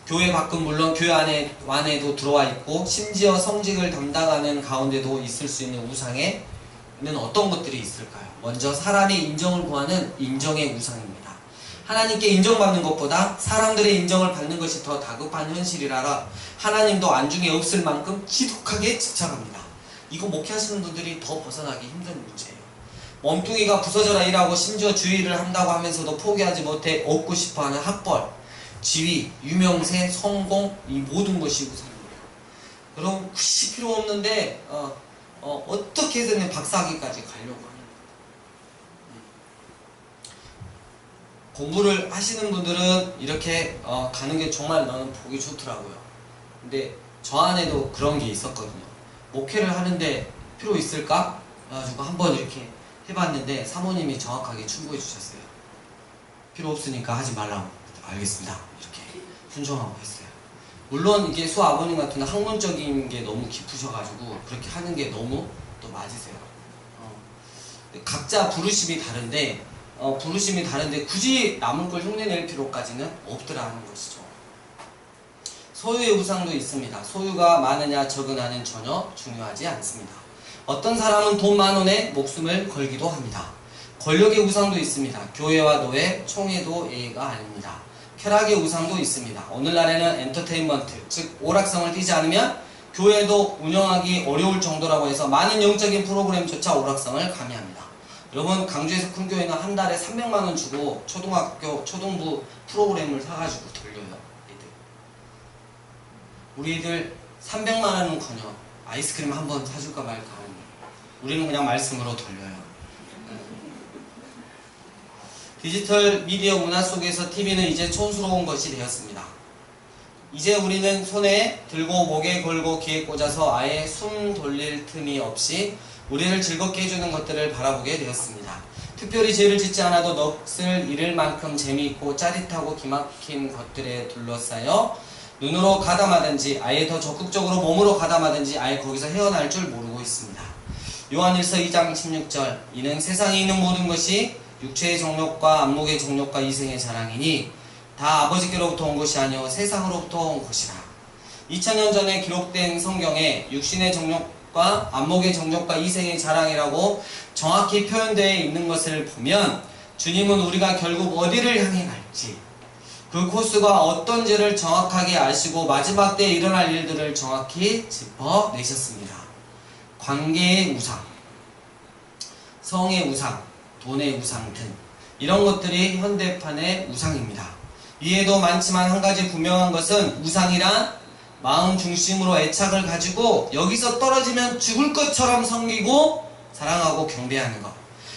교회 밖은 물론 교회 안에도 들어와 있고 심지어 성직을 담당하는 가운데도 있을 수 있는 우상에는 어떤 것들이 있을까요? 먼저 사람의 인정을 구하는 인정의 우상입니다. 하나님께 인정받는 것보다 사람들의 인정을 받는 것이 더 다급한 현실이라 하나님도 안중에 없을 만큼 지독하게 집착합니다. 이거 목회하시는 분들이 더 벗어나기 힘든 문제예요. 몸뚱이가 부서져라 일하고 심지어 주의를 한다고 하면서도 포기하지 못해 얻고 싶어하는 학벌, 지위, 유명세, 성공, 이 모든 것이 우상입니다. 여러분 굳이 필요 없는데 어떻게 해서든 박사학위까지 가려고 합니다. 공부를 하시는 분들은 이렇게 가는 게 정말 나는 보기 좋더라고요. 근데 저 안에도 그런 게 있었거든요. 목회를 하는데 필요 있을까? 그래가지고 한번 이렇게 해봤는데 사모님이 정확하게 충고해 주셨어요. 필요 없으니까 하지 말라고. 알겠습니다. 이렇게 순종하고 했어요. 물론 이게 수아버님 같은 학문적인 게 너무 깊으셔가지고 그렇게 하는 게 너무 또 맞으세요. 각자 부르심이 다른데 굳이 남을 걸 흉내낼 필요까지는 없더라는 것이죠. 소유의 우상도 있습니다. 소유가 많으냐 적으냐는 전혀 중요하지 않습니다. 어떤 사람은 돈 10,000원에 목숨을 걸기도 합니다. 권력의 우상도 있습니다. 교회와 노예, 총회도 예가 아닙니다. 쾌락의 우상도 있습니다. 오늘날에는 엔터테인먼트, 즉 오락성을 띠지 않으면 교회도 운영하기 어려울 정도라고 해서 많은 영적인 프로그램조차 오락성을 가미합니다. 여러분, 강주에서 큰 교회는 한 달에 300만원 주고 초등학교, 초등부 프로그램을 사가지고 돌려요. 우리 애들 300만원은커녕 아이스크림 한 번 사줄까 말까 하는, 우리는 그냥 말씀으로 돌려요. 디지털 미디어 문화 속에서 TV는 이제 촌스러운 것이 되었습니다. 이제 우리는 손에 들고 목에 걸고 귀에 꽂아서 아예 숨 돌릴 틈이 없이 우리를 즐겁게 해주는 것들을 바라보게 되었습니다. 특별히 죄를 짓지 않아도 넋을 잃을 만큼 재미있고 짜릿하고 기막힌 것들에 둘러싸여 눈으로 가담하든지 아예 더 적극적으로 몸으로 가담하든지 아예 거기서 헤어날 줄 모르고 있습니다. 요한일서 2장 16절, 이는 세상에 있는 모든 것이 육체의 정욕과 안목의 정욕과 이생의 자랑이니 다 아버지께로부터 온 것이 아니요 세상으로부터 온 것이라. 2000년 전에 기록된 성경에 육신의 정욕과 안목의 정욕과 이생의 자랑이라고 정확히 표현되어 있는 것을 보면 주님은 우리가 결국 어디를 향해 갈지, 그 코스가 어떤 지를 정확하게 아시고 마지막 때에 일어날 일들을 정확히 짚어내셨습니다. 관계의 우상, 성의 우상, 돈의 우상 등 이런 것들이 현대판의 우상입니다. 이에도 많지만 한 가지 분명한 것은 우상이란 마음 중심으로 애착을 가지고 여기서 떨어지면 죽을 것처럼 섬기고 사랑하고 경배하는 것,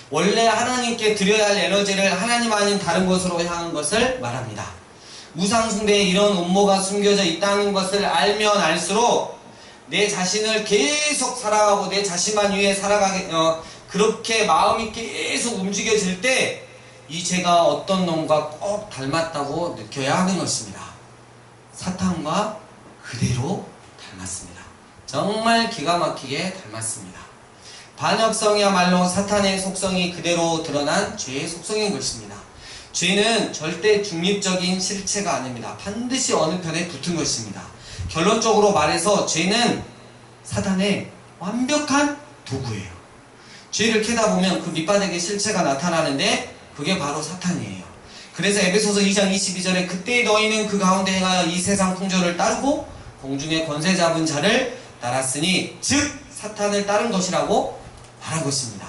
원래 하나님께 드려야 할 에너지를 하나님 아닌 다른 곳으로 향한 것을 말합니다. 우상 숭배에 이런 음모가 숨겨져 있다는 것을 알면 알수록 내 자신을 계속 사랑하고 내 자신만 위해 살아가게 그렇게 마음이 계속 움직여질 때 이 죄가 어떤 놈과 꼭 닮았다고 느껴야 하는 것입니다. 사탄과 그대로 닮았습니다. 정말 기가 막히게 닮았습니다. 반역성이야말로 사탄의 속성이 그대로 드러난 죄의 속성인 것입니다. 죄는 절대 중립적인 실체가 아닙니다. 반드시 어느 편에 붙은 것입니다. 결론적으로 말해서 죄는 사탄의 완벽한 도구예요. 죄를 캐다 보면 그 밑바닥에 실체가 나타나는데 그게 바로 사탄이에요. 그래서 에베소서 2장 22절에 그때 너희는 그 가운데 행하여 이 세상 풍조를 따르고 공중의 권세 잡은 자를 따랐으니 즉 사탄을 따른 것이라고 말한 것입니다.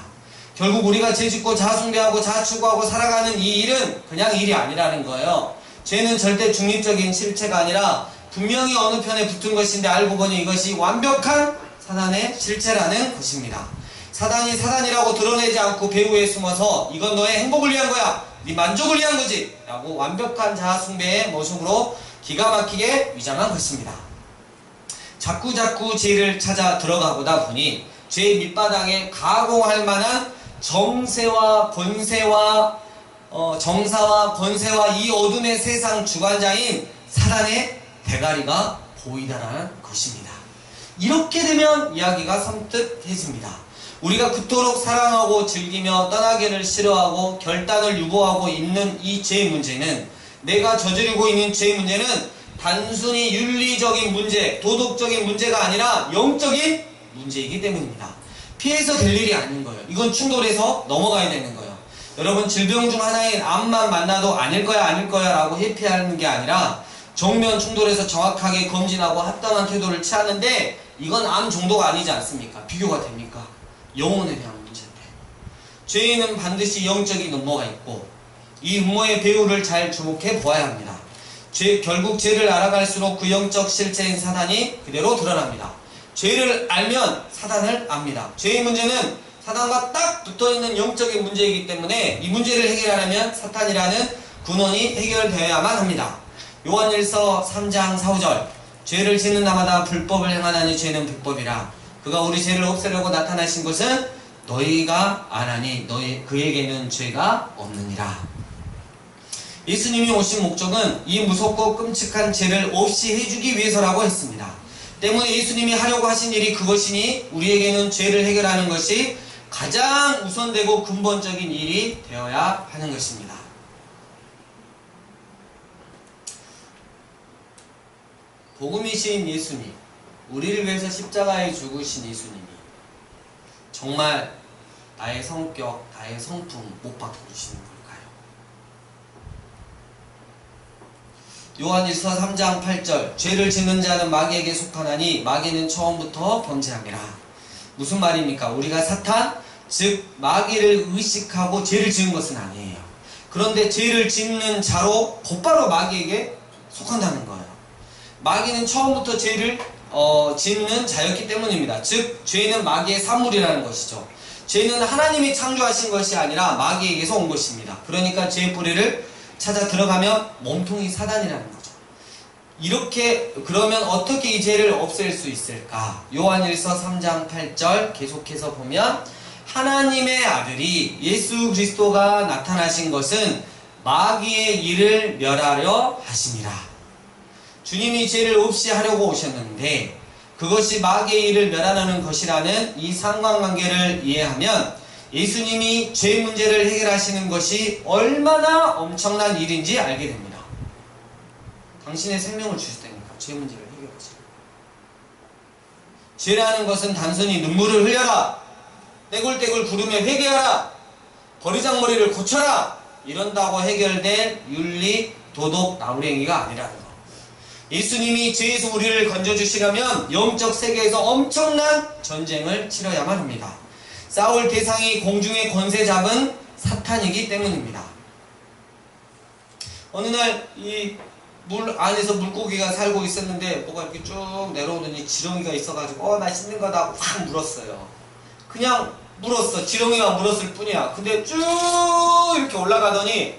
결국 우리가 죄짓고 자아숭배하고 자아추구하고 살아가는 이 일은 그냥 일이 아니라는 거예요. 죄는 절대 중립적인 실체가 아니라 분명히 어느 편에 붙은 것인데 알고 보니 이것이 완벽한 사단의 실체라는 것입니다. 사단이 사단이라고 드러내지 않고 배후에 숨어서 이건 너의 행복을 위한 거야, 네 만족을 위한 거지 라고 완벽한 자아숭배의 모습으로 기가 막히게 위장한 것입니다. 자꾸자꾸 죄를 찾아 들어가보다 보니 죄의 밑바닥에 가공할 만한 정사와 권세와 이 어둠의 세상 주관자인 사단의 대가리가 보이다라는 것입니다. 이렇게 되면 이야기가 섬뜩해집니다. 우리가 그토록 사랑하고 즐기며 떠나기를 싫어하고 결단을 유보하고 있는 이 죄의 문제는, 내가 저지르고 있는 죄의 문제는 단순히 윤리적인 문제, 도덕적인 문제가 아니라 영적인 문제이기 때문입니다. 피해서 될 일이 아닌 거예요. 이건 충돌해서 넘어가야 되는 거예요. 여러분, 질병 중 하나인 암만 만나도 아닐 거야 라고 회피하는 게 아니라 정면 충돌해서 정확하게 검진하고 합당한 태도를 취하는데 이건 암 정도가 아니지 않습니까? 비교가 됩니까? 영혼에 대한 문제인데, 죄에는 반드시 영적인 음모가 있고 이 음모의 배후를 잘 주목해 보아야 합니다. 결국 죄를 알아갈수록 그 영적 실체인 사단이 그대로 드러납니다. 죄를 알면 사단을 압니다. 죄의 문제는 사단과 딱 붙어있는 영적인 문제이기 때문에 이 문제를 해결하려면 사탄이라는 근원이 해결되어야만 합니다. 요한일서 3장 4절, 죄를 짓는 나마다 불법을 행하나니 죄는 불법이라. 그가 우리 죄를 없애려고 나타나신 것은 너희가 안 하니 그에게는 죄가 없느니라. 예수님이 오신 목적은 이 무섭고 끔찍한 죄를 없이 해주기 위해서라고 했습니다. 때문에 예수님이 하려고 하신 일이 그것이니 우리에게는 죄를 해결하는 것이 가장 우선되고 근본적인 일이 되어야 하는 것입니다. 복음이신 예수님, 우리를 위해서 십자가에 죽으신 예수님이 정말 나의 성격, 나의 성품 못 바꾸시는 걸까요? 요한일서 3장 8절 죄를 짓는 자는 마귀에게 속하나니 마귀는 처음부터 범죄함이라. 무슨 말입니까? 우리가 사탄 즉 마귀를 의식하고 죄를 지은 것은 아니에요. 그런데 죄를 짓는 자로 곧바로 마귀에게 속한다는 거예요. 마귀는 처음부터 죄를 짓는 자였기 때문입니다. 즉 죄는 마귀의 산물이라는 것이죠. 죄는 하나님이 창조하신 것이 아니라 마귀에게서 온 것입니다. 그러니까 죄의 뿌리를 찾아 들어가면 몸통이 사단이라는 거죠. 이렇게 그러면 어떻게 이 죄를 없앨 수 있을까? 요한일서 3장 8절 계속해서 보면 하나님의 아들이 예수 그리스도가 나타나신 것은 마귀의 일을 멸하려 하심이라. 주님이 죄를 없이 하려고 오셨는데 그것이 마귀의 일을 멸하는 것이라는 이 상관관계를 이해하면 예수님이 죄 문제를 해결하시는 것이 얼마나 엄청난 일인지 알게 됩니다. 당신의 생명을 주셨다니까 죄 문제를 해결하시고. 죄라는 것은 단순히 눈물을 흘려라, 떼굴떼굴 구르며 회개하라, 버리장머리를 고쳐라 이런다고 해결될 윤리, 도덕, 나무랭이가 아니라는 것. 예수님이 죄에서 우리를 건져주시려면 영적 세계에서 엄청난 전쟁을 치러야만 합니다. 싸울 대상이 공중의 권세 잡은 사탄이기 때문입니다. 어느 날 이 물 안에서 물고기가 살고 있었는데 뭐가 이렇게 쭉 내려오더니 지렁이가 있어가지고 맛있는 거다 하고 확 물었어요. 그냥 물었어. 지렁이만 물었을 뿐이야. 근데 쭉 이렇게 올라가더니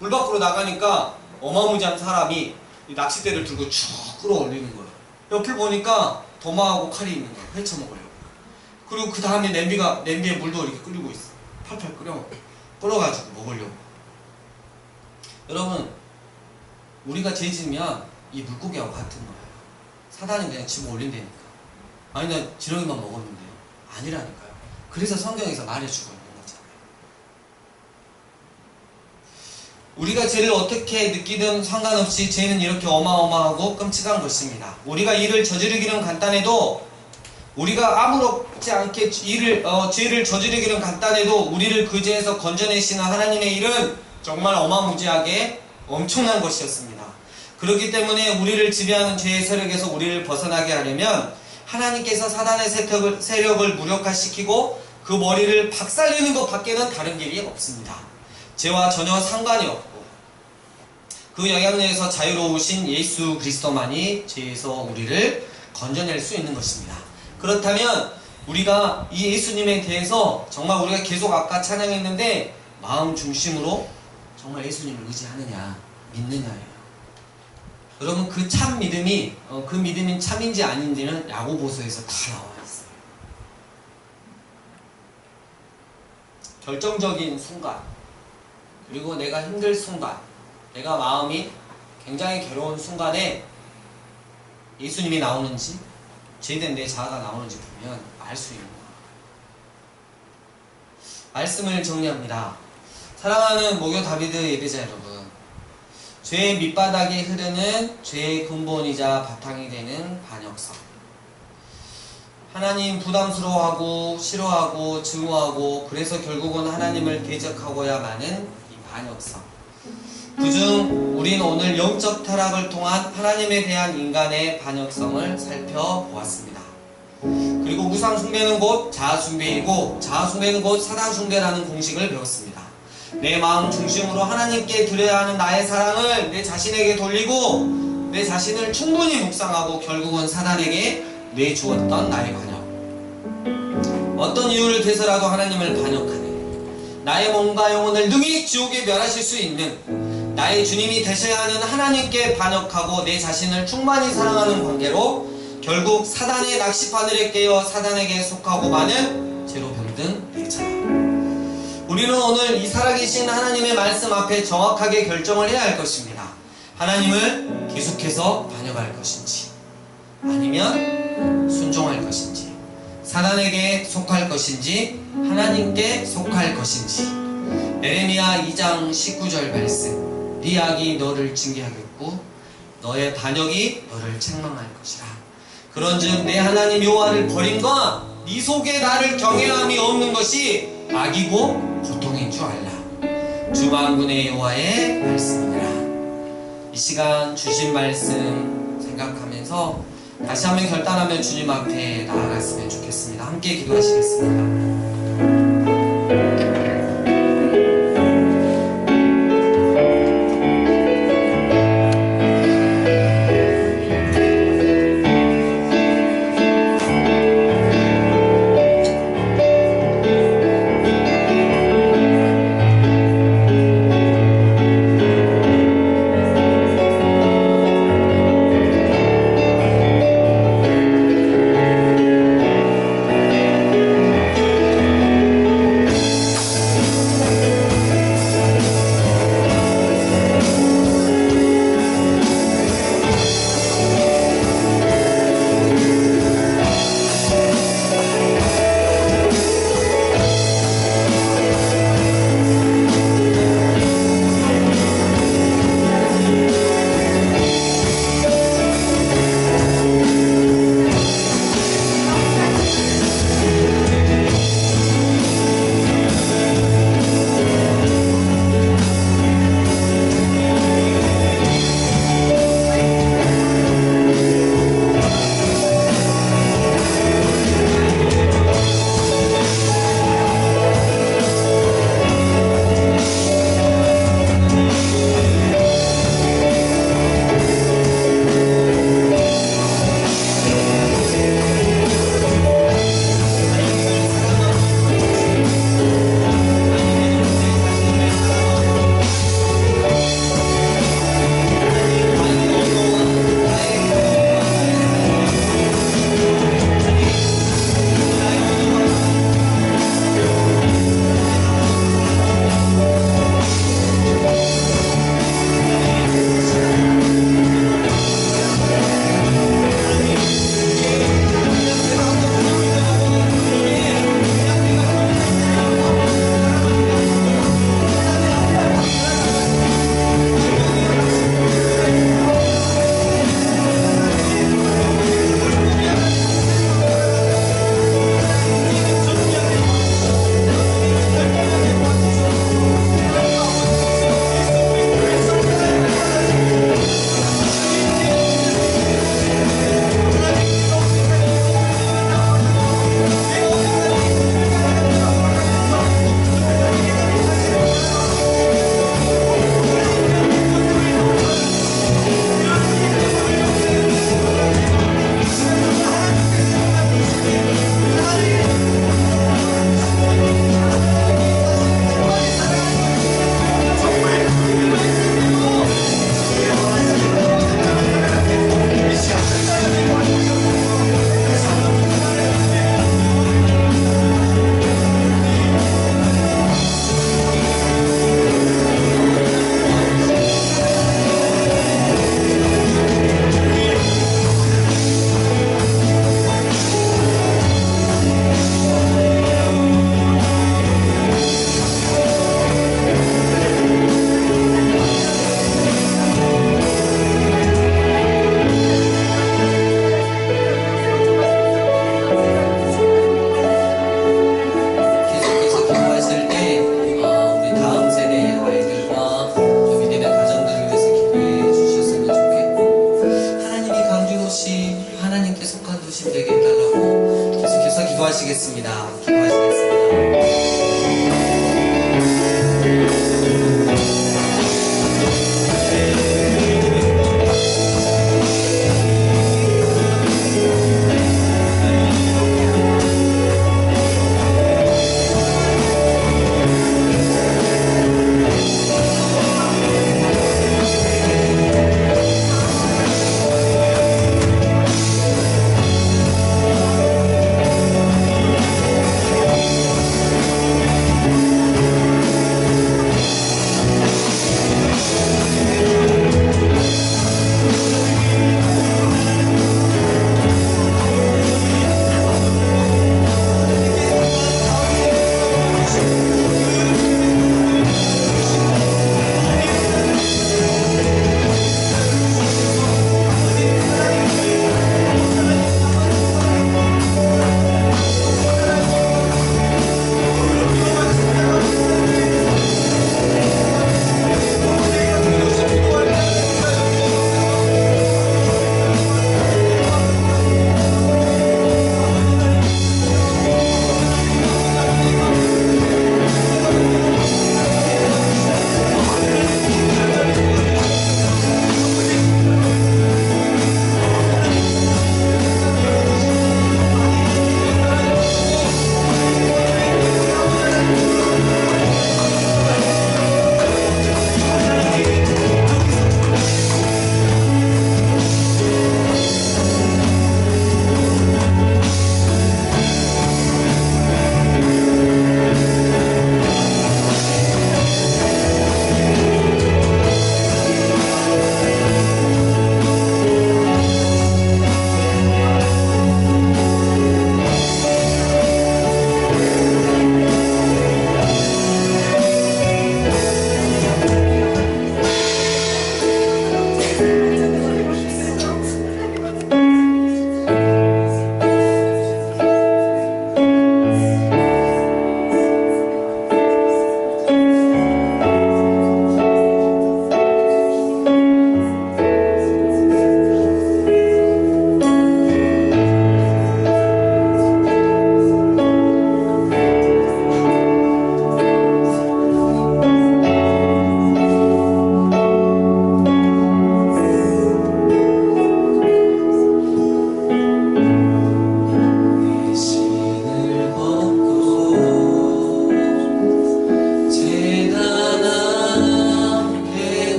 물 밖으로 나가니까 어마무지한 사람이 이 낚싯대를 들고 쭉 끌어올리는 거예요. 옆을 보니까 도마하고 칼이 있는 거예요. 헤쳐먹으려고. 그리고 그 다음에 냄비에 물도 이렇게 끓이고 있어. 팔팔 끓여가지고 먹으려고. 여러분, 우리가 죄 짓면 이 물고기하고 같은 거예요. 사단이 그냥 집어 올린다니까. 아니, 나 지렁이만 먹었는데요. 아니라니까요. 그래서 성경에서 말해주고 있는 거잖아요. 우리가 죄를 어떻게 느끼든 상관없이 죄는 이렇게 어마어마하고 끔찍한 것입니다. 우리가 일을 저지르기는 간단해도 우리가 아무렇지 않게 죄를 저지르기는 간단해도 우리를 그 죄에서 건져내시는 하나님의 일은 정말 어마무지하게 엄청난 것이었습니다. 그렇기 때문에 우리를 지배하는 죄의 세력에서 우리를 벗어나게 하려면 하나님께서 사단의 세력을 무력화시키고 그 머리를 박살내는 것 밖에는 다른 길이 없습니다. 죄와 전혀 상관이 없고 그 영향력에서 자유로우신 예수 그리스도만이 죄에서 우리를 건져낼 수 있는 것입니다. 그렇다면 우리가 이 예수님에 대해서 정말 우리가 계속 아까 찬양했는데 마음 중심으로 정말 예수님을 의지하느냐 믿느냐예요. 여러분 그 참 믿음이 그 믿음이 참인지 아닌지는 야고보서에서 다 나와 있어요. 결정적인 순간 그리고 내가 힘들 순간 내가 마음이 굉장히 괴로운 순간에 예수님이 나오는지 죄된 내 자아가 나오는지 보면 알 수 있는 거예요. 말씀을 정리합니다. 사랑하는 모교 다비드 예배자 여러분, 죄의 밑바닥에 흐르는 죄의 근본이자 바탕이 되는 반역성, 하나님 부담스러워하고 싫어하고 증오하고 그래서 결국은 하나님을 대적하고야 마는 이 반역성, 그중 우린 오늘 영적 타락을 통한 하나님에 대한 인간의 반역성을 살펴보았습니다. 그리고 우상 숭배는 곧 자아 숭배이고 자아 숭배는 곧 사단 숭배라는 공식을 배웠습니다. 내 마음 중심으로 하나님께 드려야 하는 나의 사랑을 내 자신에게 돌리고 내 자신을 충분히 묵상하고 결국은 사단에게 내주었던 나의 반역. 어떤 이유를 대서라도 하나님을 반역하네. 나의 몸과 영혼을 능히 지옥에 멸하실 수 있는 나의 주님이 되셔야 하는 하나님께 반역하고 내 자신을 충만히 사랑하는 관계로 결국 사단의 낚시바늘에 깨어 사단에게 속하고 마는 죄로 병든 내 자아. 우리는 오늘 이 살아계신 하나님의 말씀 앞에 정확하게 결정을 해야 할 것입니다. 하나님을 계속해서 반역할 것인지 아니면 순종할 것인지, 사단에게 속할 것인지 하나님께 속할 것인지. 에레미야 2장 19절 말씀, 네 악이 너를 징계하겠고 너의 반역이 너를 책망할 것이라. 그런즉 내 하나님 여호와를 버림과 네 속에 나를 경외함이 없는 것이 악이고 고통인 줄 알라. 주 만군의 여호와의 말씀이니라. 이 시간 주신 말씀 생각하면서 다시 한번 결단하며 주님 앞에 나아갔으면 좋겠습니다. 함께 기도하시겠습니다.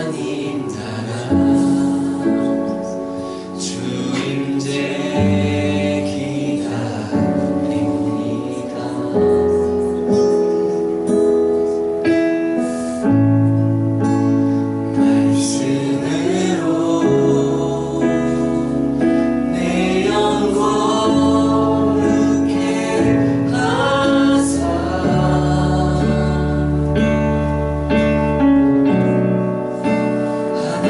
하나님 나라 주 임재 기다립니다. 말씀으로 내 영광 누게 하사 하나님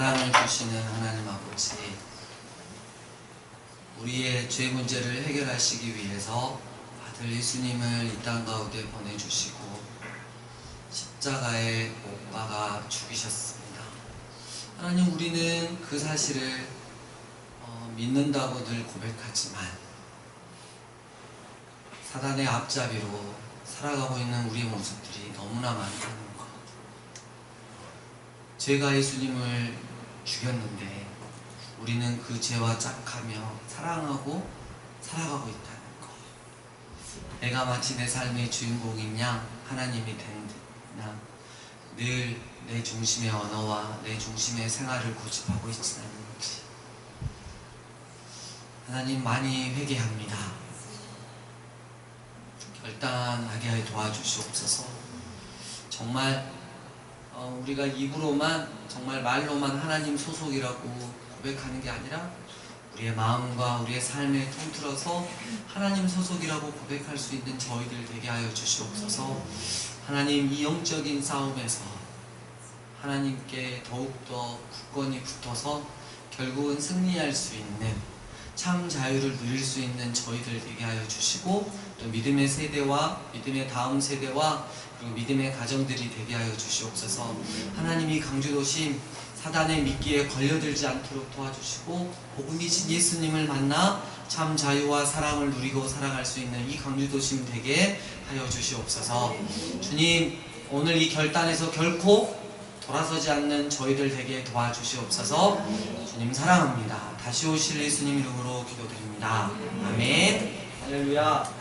사랑을 주시는 하나님 아버지, 우리의 죄 문제를 해결하시기 위해서 아들 예수님을 이 땅 가운데 보내주시고 십자가에 못 박아 죽이셨습니다. 하나님, 우리는 그 사실을 믿는다고 늘 고백하지만 사단의 앞잡이로 살아가고 있는 우리의 모습들이 너무나 많다는 것. 죄가 예수님을 죽였는데 우리는 그 죄와 짝하며 사랑하고 살아가고 있다는 것. 내가 마치 내 삶의 주인공인 양 하나님이 된 듯 늘 내 중심의 언어와 내 중심의 생활을 고집하고 있지는 않는지 하나님, 많이 회개합니다. 결단하게 도와주시옵소서. 정말 우리가 입으로만, 정말 말로만 하나님 소속이라고 고백하는 게 아니라 우리의 마음과 우리의 삶에 통틀어서 하나님 소속이라고 고백할 수 있는 저희들 되게 하여 주시옵소서. 하나님, 이 영적인 싸움에서 하나님께 더욱더 굳건히 붙어서 결국은 승리할 수 있는 참 자유를 누릴 수 있는 저희들 되게 하여 주시고, 또 믿음의 세대와 믿음의 다음 세대와 그리고 믿음의 가정들이 되게 하여 주시옵소서. 하나님이 강주도심 사단의 미끼에 걸려들지 않도록 도와주시고, 복음이신 예수님을 만나 참 자유와 사랑을 누리고 살아갈 수 있는 이 강주도심 되게 하여 주시옵소서. 주님, 오늘 이 결단에서 결코 돌아서지 않는 저희들 되게 도와주시옵소서. 주님 사랑합니다. 다시 오실 예수님 이름으로 기도드립니다. 아멘. 할렐루야.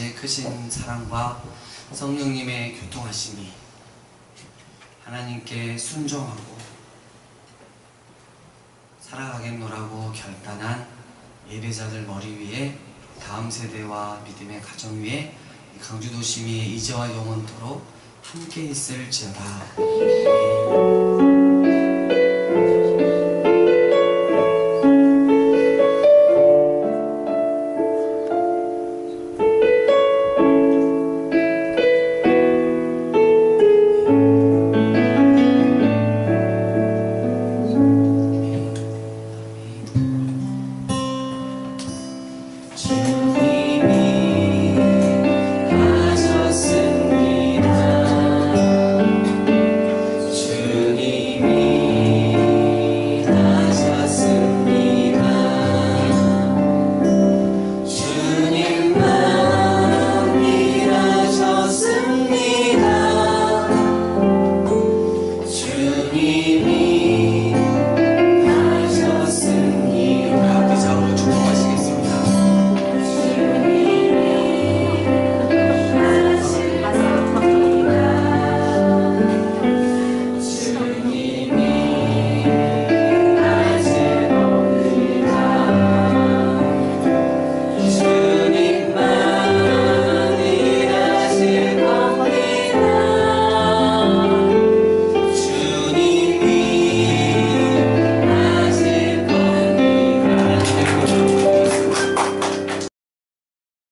아버지의 크신 사랑과 성령님의 교통하심이 하나님께 순종하고 살아가겠노라고 결단한 예배자들 머리 위에 다음 세대와 믿음의 가정 위에 강주도심이 이제와 영원토록 함께 있을지어다.